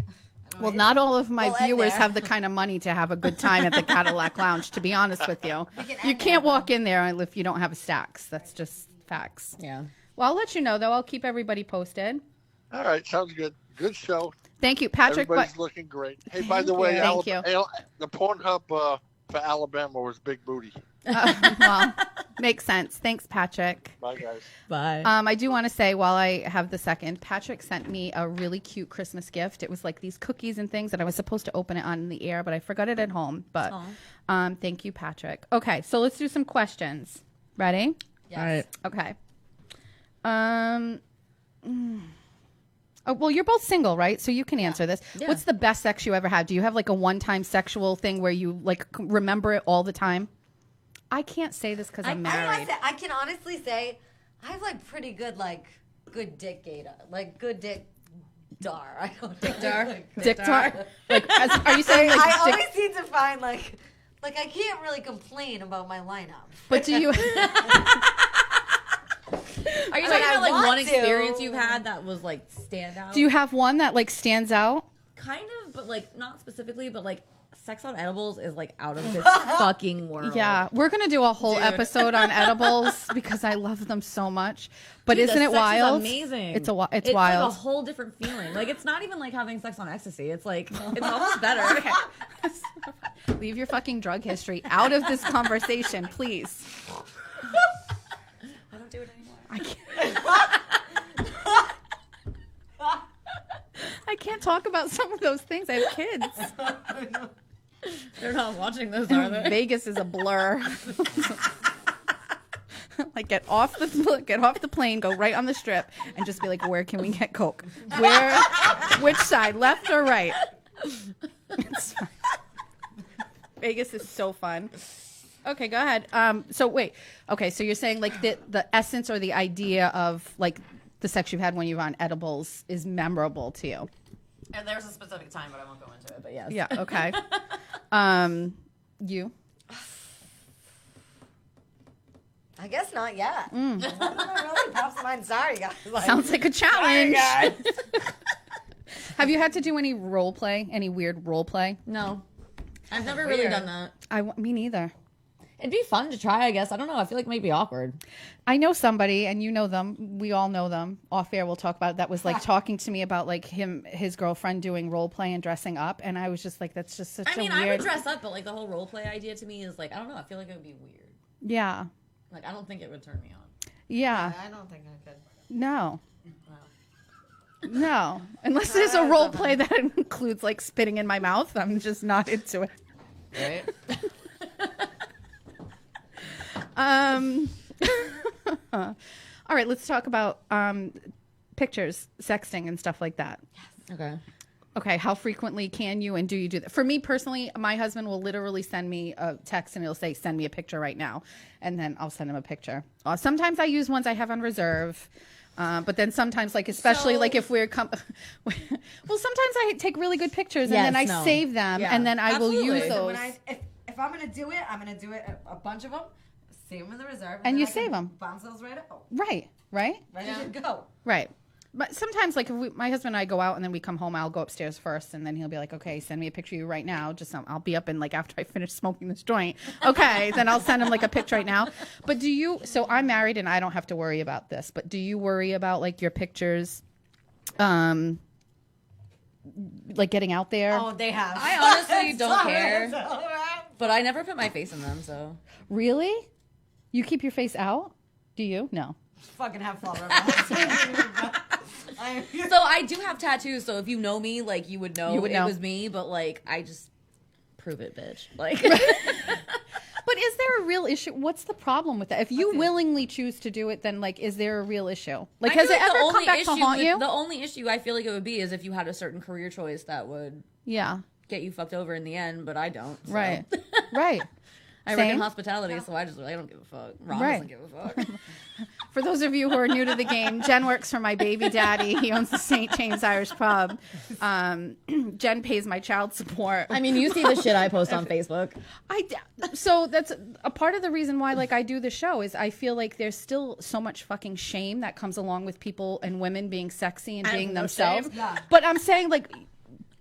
Well, not all of my We'll end viewers there. have the kind of money to have a good time at the Cadillac Lounge, to be honest with you. can You end can't there, walk in there if you don't have a stacks. That's just facts. Yeah. Well, I'll let you know, though. I'll keep everybody posted. All right, sounds good. Good show. Thank you, Patrick. Everybody's looking great. Hey, by the way, Thank you. the Pornhub for Alabama was big booty. Well, makes sense. Thanks, Patrick. Bye, guys. Bye. I do want to say, while I have the second, Patrick sent me a really cute Christmas gift. It was like these cookies and things that I was supposed to open it on the air, but I forgot it at home. But thank you, Patrick. Okay, so let's do some questions. Ready? Yes. All right. Okay. Oh, well, you're both single, right? So you can answer this. Yeah. What's the best sex you ever had? Do you have like a one-time sexual thing where you like remember it all the time? I can't say this because I'm married. I can honestly say I have like pretty good good dick data, like good dick dar. I don't dick dar. Dick tar? Like, are you saying like I dick- always seem to find like I can't really complain about my lineup. But do you? Are you talking I about like want one to. experience you've had that was like stand out? Do you have one that like stands out? Kind of, but like not specifically, but like sex on edibles is like out of this fucking world. Yeah, we're gonna do a whole episode on edibles because I love them so much. But Dude, isn't the it sex is wild? amazing. It's wild. It's like a whole different feeling. Like it's not even like having sex on ecstasy. It's like it's almost better. Leave your fucking drug history out of this conversation, please. I don't do it anymore. I can't talk about some of those things. I have kids. They're not watching this, are they? Vegas is a blur. Like get off the plane, go right on the strip, and just be like, where can we get coke? Which side, left or right? It's fine. Vegas is so fun. Okay, go ahead. So wait. Okay, so you're saying like the essence or the idea of like the sex you've had when you were on edibles is memorable to you. And there's a specific time, but I won't go into it. But yes. Yeah. Okay. You. I guess not yet. Nothing that really pops to mind. Sorry, guys. Sounds like a challenge. Have you had to do any role play? Any weird role play? No, I've never really done that. Me neither. It'd be fun to try, I guess. I don't know. I feel like it might be awkward. I know somebody, and you know them. We all know them. Off air, we'll talk about it. That was like talking to me about like his girlfriend doing role play and dressing up, and I was just like, that's just such I mean, a weird. I would dress up, but like the whole role play idea to me is like, I don't know. I feel like it would be weird. Yeah. Like I don't think it would turn me on. Yeah. I don't think I could. No. No. Unless there's a role play that includes like spitting in my mouth, I'm just not into it. Right? All right, let's talk about pictures, sexting, and stuff like that. Okay. Okay, how frequently can you and do you do that? For me personally, my husband will literally send me a text and he'll say, send me a picture right now. And then I'll send him a picture. Sometimes I use ones I have on reserve. But then sometimes, like, especially like if we're well, sometimes I take really good pictures and then I save them and then I will use those. If I'm gonna do it, I'm gonna do it a bunch of them. Save them in the reserve, And then you I save can 'em. Bounce those right out. Right. Ready to go. Right. But sometimes, like, if my husband and I go out and then we come home, I'll go upstairs first, and then he'll be like, okay, send me a picture of you right now. Just I'll be up and, like, after I finish smoking this joint. Okay, then I'll send him, like, a picture right now. But so I'm married and I don't have to worry about this, but do you worry about, like, your pictures, like, getting out there? Oh, they have. I honestly don't care, but I never put my face in them, so. Really? You keep your face out? Do you? No. Fucking have fun. So I do have tattoos, so if you know me, like, you would know You would know. it was me, but, like, I just prove it, bitch. Like, But is there a real issue? What's the problem with that? If you willingly choose to do it, then like, is there a real issue? Like, I has feel it like ever the come only back to issue haunt with- you? The only issue I feel like it would be is if you had a certain career choice that would Yeah. get you fucked over in the end, but I don't. So. Right. Right. I work in Same. hospitality, so I don't give a fuck. Ron Right. doesn't give a fuck. For those of you who are new to the game, Jen works for my baby daddy. He owns the St. James Irish Pub. Jen pays my child support. I mean, you see the shit I post on Facebook. So that's a part of the reason why like I do the show is I feel like there's still so much fucking shame that comes along with people and women being sexy and being no themselves. shame. Yeah. But I'm saying like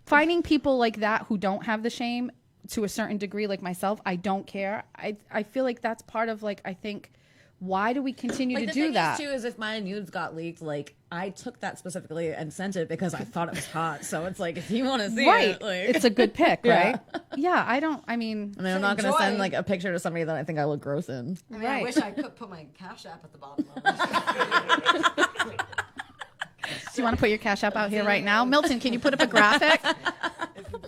finding people like that who don't have the shame to a certain degree, like myself, I don't care. I feel like that's part of like I think why do we continue Like to the do thing that? is too is if my nudes got leaked, like I took that specifically and sent it because I thought it was hot. So it's like if you want to see Right. it, like It's a good pick, Yeah. right? Yeah, I mean, I mean, I'm not going to enjoy. send like a picture to somebody that I think I look gross in. I mean, Right. I wish I could put my Cash App at the bottom of it. do you want to put your Cash App out here right now? Milton, can you put up a graphic?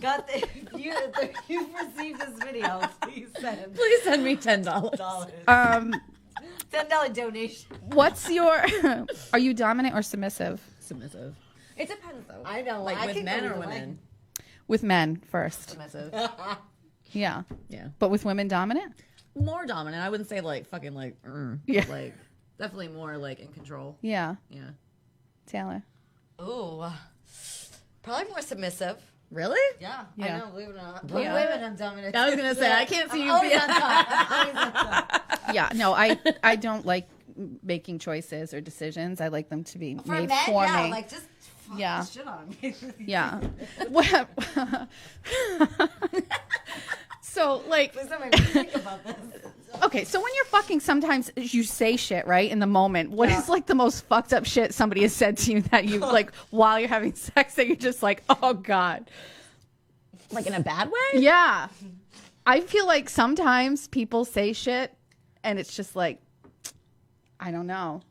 If you've received this video, please send Please send me $10. $10 donation. What's your are you dominant or submissive? Submissive. It depends though. I know, Like I with can men go or either way. women. With men first. Submissive. Yeah. Yeah. But with women dominant? More dominant. I wouldn't say like fucking like. Yeah. But, like definitely more like in control. Yeah. Yeah. Taylor. Ooh, probably more submissive. Really? Yeah, Yeah. I know. Believe it or not, Yeah. women I'm dominant. I was gonna say I can't see you. Always be- on top. Always on top. Yeah, no, I don't like making choices or decisions. I like them to be For made men, for yeah, me. like just fuck Yeah. the shit on me. Yeah. What- so like Please don't make me think about this. okay, so when you're fucking, sometimes you say shit, right, in the moment. What is like the most fucked up shit somebody has said to you that you like while you're having sex that you're just like, oh God. Like in a bad way? Yeah. I feel like sometimes people say shit and it's just like, I don't know.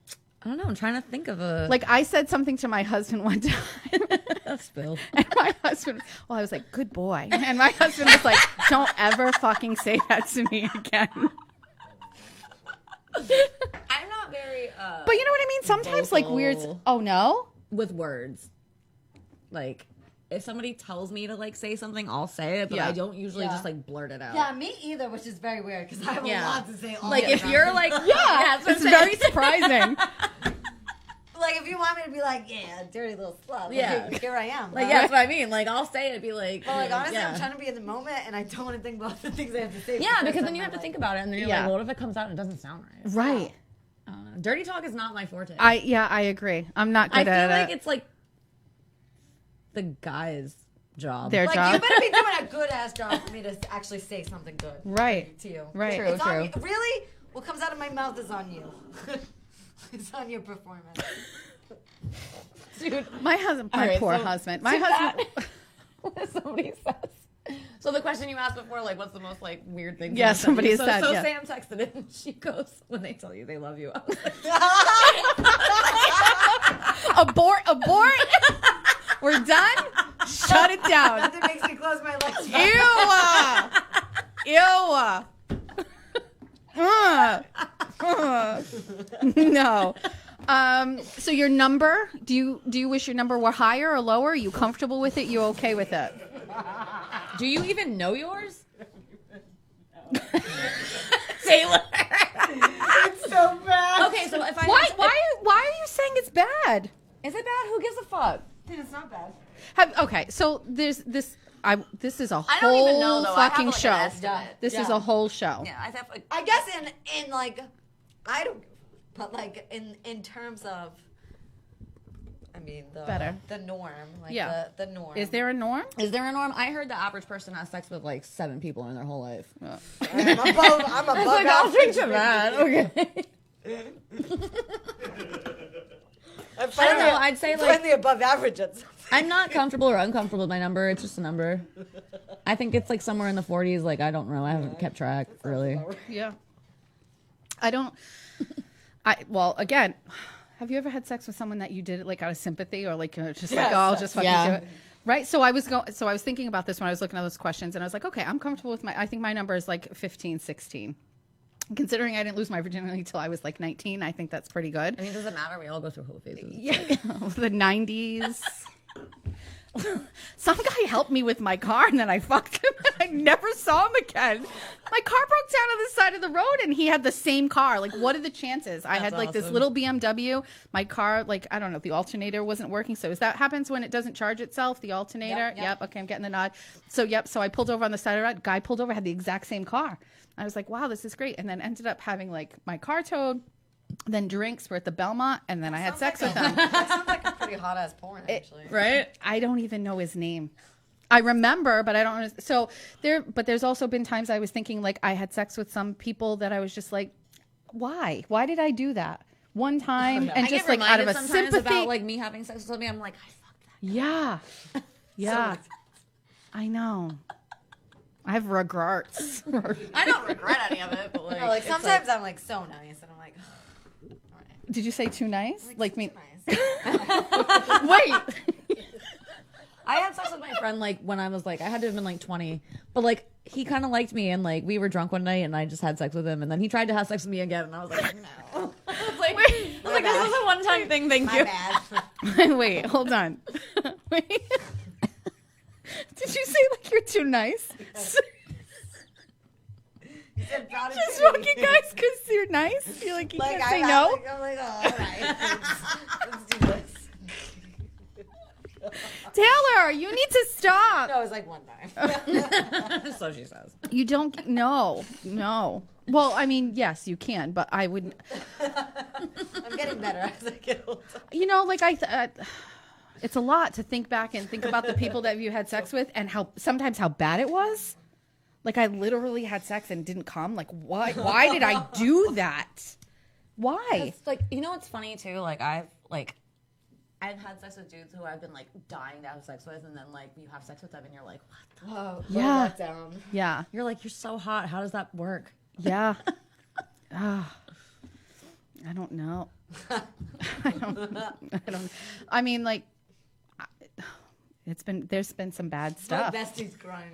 I don't know. I'm trying to think of a Like I said something to my husband one time. spill. And my husband, well, I was like, good boy. And my husband was like, don't ever fucking say that to me again. I'm not very But you know what I mean? Sometimes like weird. Vocal. Oh no? with words. Like if somebody tells me to like say something, I'll say it, but Yeah. I don't usually Yeah. just like blurt it out. Yeah, me either, which is very weird because I have Yeah. a lot to say. All Like the if time. you're like that's what It's I'm saying. very surprising. like, if you want me to be like, yeah, dirty little slut, like, Yeah. here I am. Like yeah, that's what I mean. Like I'll say it, be like, But like honestly, yeah. I'm trying to be in the moment, and I don't want to think about the things I have to say. Yeah, the because first then you time have to I'm think like- about it, and then you're Yeah. like, well, what if it comes out and it doesn't sound right? Right. I don't know. Dirty talk is not my forte. I agree. I'm not I good feel at like it. it's like the guy's job. Their Like, job. you better be doing a good ass job for me to actually say something good Right. to you. Right. True, It's on true. you. Really? What comes out of my mouth is on you. It's on your performance. Dude, My husband, my All right, poor so husband. My to husband. that- what somebody says. So the question you asked before, like, what's the most like weird thing? Yeah, someone somebody said to you? said, So yeah. Sam texted it, and she goes, "When they tell you they love you." I was like, Abort, abort. We're done. Shut it down. Nothing makes me close my legs. Ew. No. So your number, do you wish your number were higher or lower? Are you comfortable with it? You okay with it? Do you even know yours? Taylor. It's so bad. Okay, so if I Why are you saying it's bad? is it bad? Who gives a fuck? Dude, it's not bad. Okay, so there's this. This is a I don't even know whole though. I have, fucking like, an show. estimate. This is Yeah. a whole show. Yeah, I have like. I guess in like, I don't, but like in terms of, I mean the norm, like Yeah. the norm. Is there a norm? Is there a norm? I heard the average person has sex with like 7 people in their whole life. I'm above Like, I'll average. drink to that. Okay. I'm I don't know. I'd say like finally above average at something. I'm not comfortable or uncomfortable with my number. It's just a number. I think it's like somewhere in the 40s. Like I don't know. I haven't kept track really. Yeah. I don't. Well, again, have you ever had sex with someone that you did it like out of sympathy or like just like, Yes. oh, I'll just fucking Yeah. do it? Right. So I was thinking about this when I was looking at those questions, and I was like, okay, I'm comfortable with I think my number is like 15, 16. Considering I didn't lose my virginity until I was like 19, I think that's pretty good. I mean, does it matter? We all go through whole phases. Yeah. The 90s. Some guy helped me with my car, and then I fucked him, and I never saw him again. My car broke down on the side of the road, and he had the same car. Like, what are the chances? I had like this little BMW. My car, like, I don't know, the alternator wasn't working. So that happens when it doesn't charge itself, the alternator? Yep. Okay, I'm getting the nod. So I pulled over on the side of the road. Guy pulled over, had the exact same car. I was like, wow, this is great. And then ended up having like my car towed. Then drinks were at the Belmont, and then I had sex with him. That sounds like a pretty hot ass porn, actually. Right? I don't even know his name. I remember, but I don't. So there's also been times I was thinking like I had sex with some people that I was just like, why? Why did I do that one time? And I just get like out of a reminded sometimes sympathy. about like me having sex with somebody. I'm like, I fucked that. Yeah, yeah. I know. I have regrets. I don't regret any of it, but like, No, like it's sometimes I'm like so nice, and I'm like, all right. Did you say too nice? Like me? Too nice. Wait. I had sex with my friend like when I was like I had to have been like 20, but like he kind of liked me and like we were drunk one night and I just had sex with him and then he tried to have sex with me again and I was like no. I was like, this is a one-time thing. Thank My you. bad. Wait, hold on. Wait. Did you say like you're too nice? You said proud of Just you. fucking guys because you're nice? You're like, you Like, can't say no? I'm like, oh, all right. Let's do this. Taylor, you need to stop. No, it was like one time. So she says. You don't, no. Well, I mean, yes, you can, but I wouldn't. I'm getting better as I get older. You know, like it's a lot to think back and think about the people that you had sex with and sometimes how bad it was. Like I literally had sex and didn't come. Like why did I do that? Why? It's like, you know what's funny too? Like I've had sex with dudes who I've been like dying to have sex with, and then like you have sex with them, and you're like, what? Whoa, Yeah. that down. Yeah. You're like, you're so hot. How does that work? Yeah. I don't know. I don't. I mean, like, there's been some bad My stuff. bestie's crying.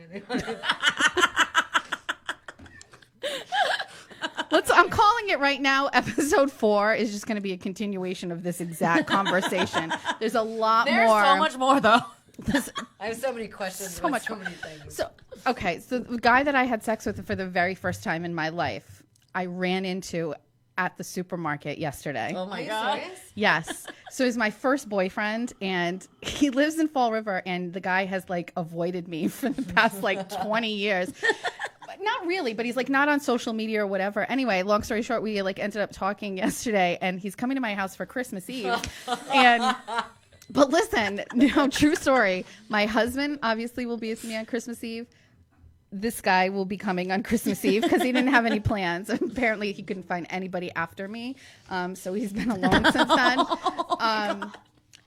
I'm calling it right now. Episode 4 is just going to be a continuation of this exact conversation. There's a lot There's more. so much more though. I have so many questions. So about much so more. many things. So, okay. So the guy that I had sex with for the very first time in my life, I ran into at the supermarket yesterday. Oh Are my you god. serious? Yes. So he's my first boyfriend, and he lives in Fall River, and the guy has like avoided me for the past like 20 years. But not really, but he's like not on social media or whatever. Anyway, long story short, we like ended up talking yesterday, and he's coming to my house for Christmas Eve. But listen, true story. My husband obviously will be with me on Christmas Eve. This guy will be coming on Christmas Eve because he didn't have any plans. Apparently, he couldn't find anybody after me. So he's been alone since then.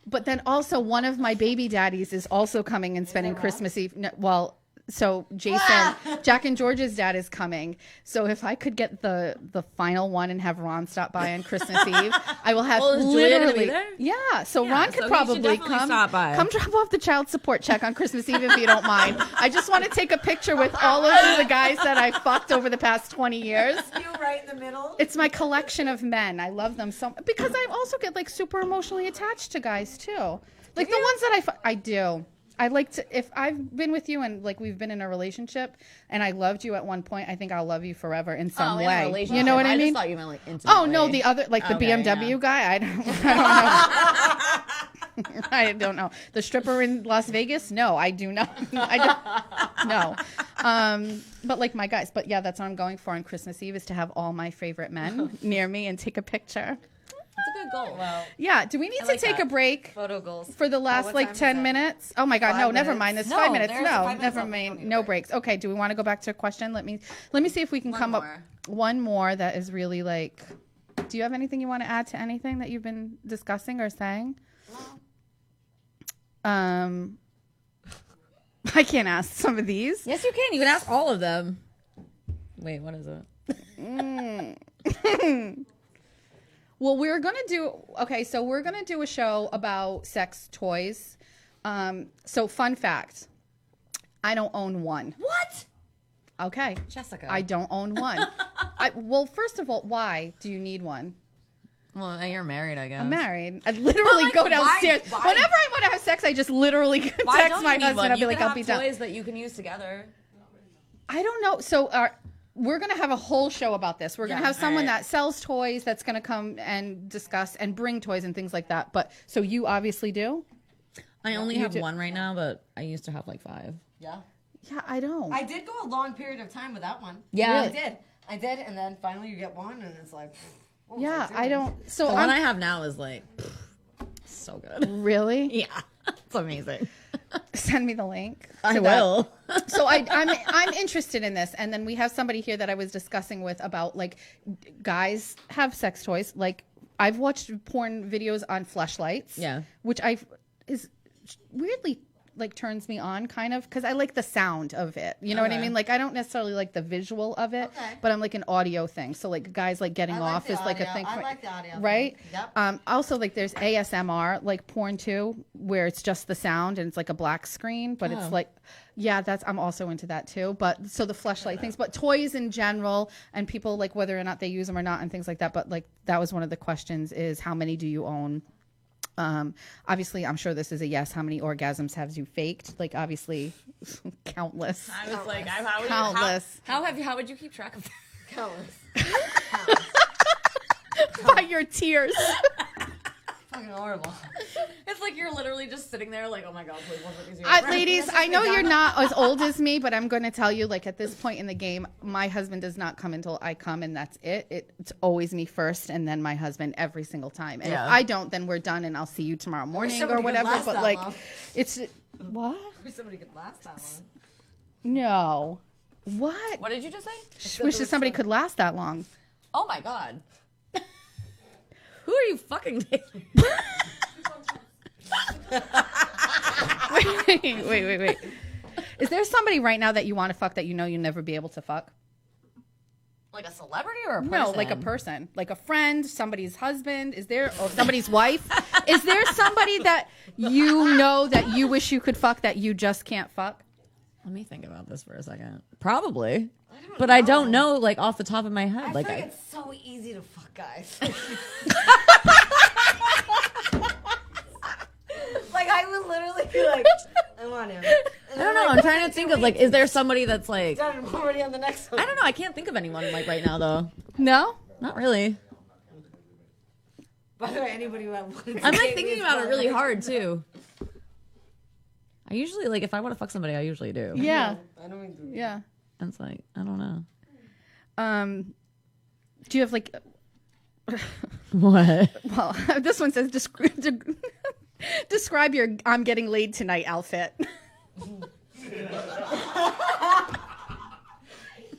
But then also one of my baby daddies is also coming and spending Christmas Eve. No, well, so Jason, Jack and George's dad is coming. So if I could get the final one and have Ron stop by on Christmas Eve, I will have Well, is Julia gonna literally. be there? Yeah, so Yeah, Ron so could he should probably definitely come. stop by. Come drop off the child support check on Christmas Eve if you don't mind. I just want to take a picture with all of the guys that I fucked over the past 20 years. You right in the middle. It's my collection of men. I love them so much because I also get like super emotionally attached to guys too. Like the ones that I do. I like to, if I've been with you and like we've been in a relationship and I loved you at one point, I think I'll love you forever in some way. You know what I I mean? just thought you meant like intimately. Oh no, the other like the Okay, BMW guy. I don't know. I don't know. The stripper in Las Vegas? No, I do not. I don't. No. But like my guys. But yeah, that's what I'm going for on Christmas Eve is to have all my favorite men near me and take a picture. It's a good goal. Well, Yeah. Do we need to like take that. a break photo goals. for the last what like time is 10 that? minutes? Oh my God. 5 No, never minutes? mind. It's No, 5 minutes. there's No, 5 minutes never left. We don't mind. need a No break. breaks. Okay. Do we want to go back to a question? Let me see if we can come up one more that is really like, do you have anything you want to add to anything that you've been discussing or saying? I can't ask some of these. Yes, you can. You can ask all of them. Wait, what is it? Well, we're going to do a show about sex toys. So fun fact, I don't own one. What? Okay. Jessica. I don't own one. Well, first of all, why do you need one? Well, you're married, I guess. I'm married. I literally go downstairs. why? Whenever I want to have sex, I just literally text my husband. I'll be like, I'll be down. toys that you can use together. I don't know. So we're going to have a whole show about this. We're going to have someone that sells toys that's going to come and discuss and bring toys and things like that. But so you obviously do? I only have one right now, but I used to have like 5. Yeah. Yeah, I don't. I did go a long period of time without one. Yeah. I did, and then finally you get one, and it's like, what was Yeah, doing? I don't. So The one I have now is like so good. really Yeah, it's amazing. send me the link. I to that. will. So I'm interested in this, and then we have somebody here that I was discussing with about like guys have sex toys. Like I've watched porn videos on fleshlights, which is weirdly like turns me on kind of because I like the sound of it. You know what I mean? Like I don't necessarily like the visual of it, but I'm like an audio thing. So like guys like getting off is like a thing. I like the audio. Right? Yep. Also, like there's ASMR like porn too, where it's just the sound and it's like a black screen, but it's like, I'm also into that too. But so the fleshlight things, but toys in general, and people like whether or not they use them or not, and things like that. But like that was one of the questions: is how many do you own? Obviously, I'm sure this is a yes. How many orgasms have you faked? Like obviously, countless. I was like, Countless. how would you keep track of that? Countless. By your tears. Fucking horrible. It's like you're literally just sitting there like, oh my god, please one of these. Ladies, I know you're not as old as me, but I'm going to tell you, like, at this point in the game, my husband does not come until I come, and that's it. It's always me first, and then my husband every single time. And if I don't, then we're done, and I'll see you tomorrow morning or whatever. But, like, it's... What? Wish somebody could last that long. No. What? What did you just say? Wish that somebody could last that long. Oh my god. Who are you fucking dating? Wait. Is there somebody right now that you want to fuck that you know you'll never be able to fuck? Like a celebrity or a person? No, like a person, like a friend, somebody's husband. Is there, or somebody's wife? Is there somebody that you know that you wish you could fuck that you just can't fuck? Let me think about this for a second. Probably. But I don't know, like, off the top of my head. I Like, feel like it's so easy to fuck guys. Like, I would literally be like, I want him. I don't know. I'm trying to think of, like, is there somebody that's like... I'm already on the next one. I don't know. I can't think of anyone, like, right now, though. No? Not really. By the way, anybody who wanted to I'm, date like, me thinking is about it really fine. hard, too. I usually, like, if I want to fuck somebody, I usually do. Yeah. I don't mean to. Yeah. And it's like, I don't know. Do you have like... What? Well, this one says, describe your I'm getting laid tonight outfit.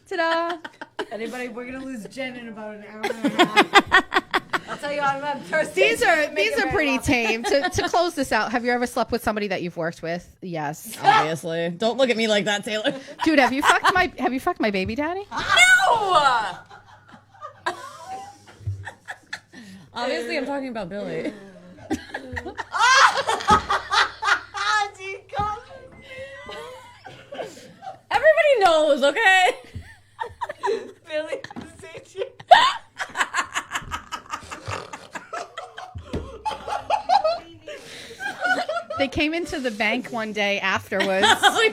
Ta-da! Anybody, we're gonna lose Jen in about an hour and a half. I'll tell you on Thursday. These are pretty tame. To close this out, have you ever slept with somebody that you've worked with? Yes. Obviously. Don't look at me like that, Taylor. Dude, have you fucked my baby daddy? No! Obviously, I'm talking about Billy. Everybody knows, okay? Billy, They came into the bank one day afterwards.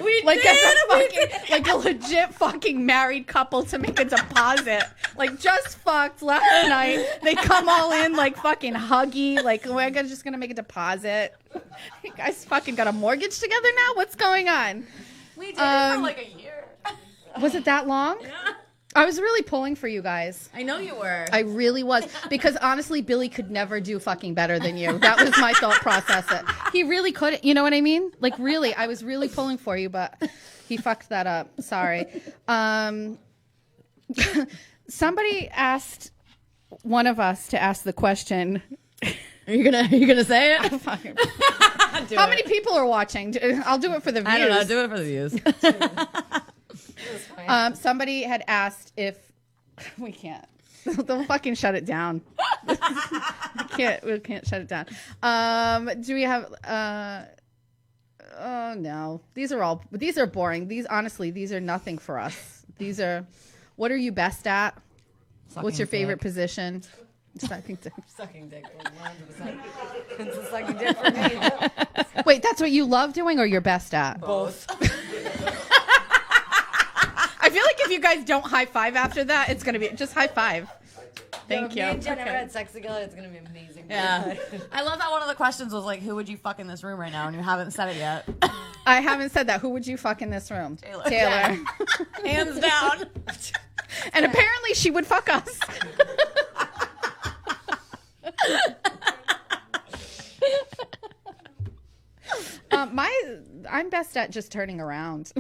we Like did. like a legit fucking married couple to make a deposit. Like just fucked last night. They come all in like fucking huggy. Like we're just gonna make a deposit. You guys fucking got a mortgage together now? What's going on? We did it for like a year. Was it that long? Yeah. I was really pulling for you guys. I know you were. I really was. Because honestly, Billy could never do fucking better than you. That was my thought process. He really couldn't. You know what I mean? Like, really. I was really pulling for you, but he fucked that up. Sorry. Somebody asked one of us to ask the question. Are you gonna say it? How many people are watching? I'll do it for the views. I don't know. Do it for the views. Somebody had asked if we can't. They'll fucking shut it down. We can't shut it down. Do we have Oh no, these are boring. These are nothing for us. What are you best at? What's your favorite position? Sucking dick. Sucking dick, 100%. It's a sucking dick for me. Wait, that's what you love doing, or you're best at? Both. I feel like if you guys don't high five after that, it's gonna be just high five. Thank you. Me and Jen ever had sex together, it's gonna be amazing. Yeah. I love that one of the questions was like, who would you fuck in this room right now? And you haven't said it yet. I haven't said that. Who would you fuck in this room? Taylor. Taylor. Hands down. And apparently she would fuck us. I'm best at just turning around.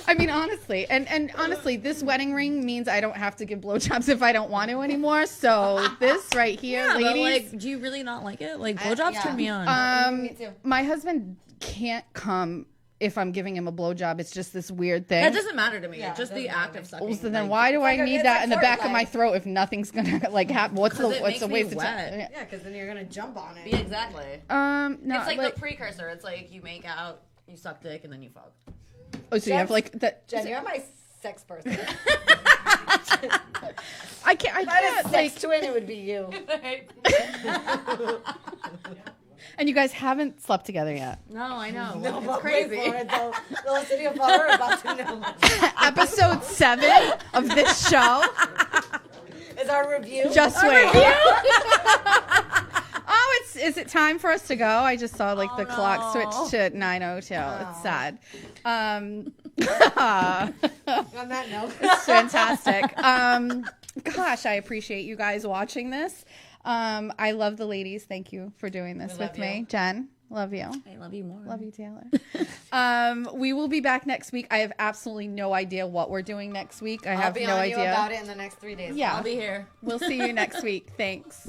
I mean, honestly, and honestly, this wedding ring means I don't have to give blowjobs if I don't want to anymore. So this right here, But, ladies. like, do you really not like it? Like, blowjobs yeah. turn me on. Me too. My husband can't come if I'm giving him a blowjob. It's just this weird thing. That doesn't matter to me. Yeah, just it the doesn't act matter. of sucking. So then like, why do I like need it's that like in the back of foreplay. my throat if nothing's gonna like happen? What's Because it a makes me waste of wet. time? Yeah, because then you're gonna jump on it. Yeah, exactly. No, It's like like, the precursor. It's like you make out, you suck dick, and then you fuck. oh, so you have like that. Jen, you're my sex person. I can't. I If I had a can't. sex Like, twin, it would be you. and you guys haven't slept together yet. No, I know. No, It's but crazy. wait for it, though. The listening of are about to know. Episode 7 of this show. Is our review? Just wait. Oh, is it time for us to go? I just saw like the clock switch to 9:02. It's sad. On that note. It's fantastic. Gosh, I appreciate you guys watching this. I love the ladies. Thank you for doing this with me. Jen, love you. I love you more. Love you, Taylor. We will be back next week. I have absolutely no idea what we're doing next week. I I'll have be no on idea. you about it in the next 3 days. Yeah. I'll be here. We'll see you next week. Thanks.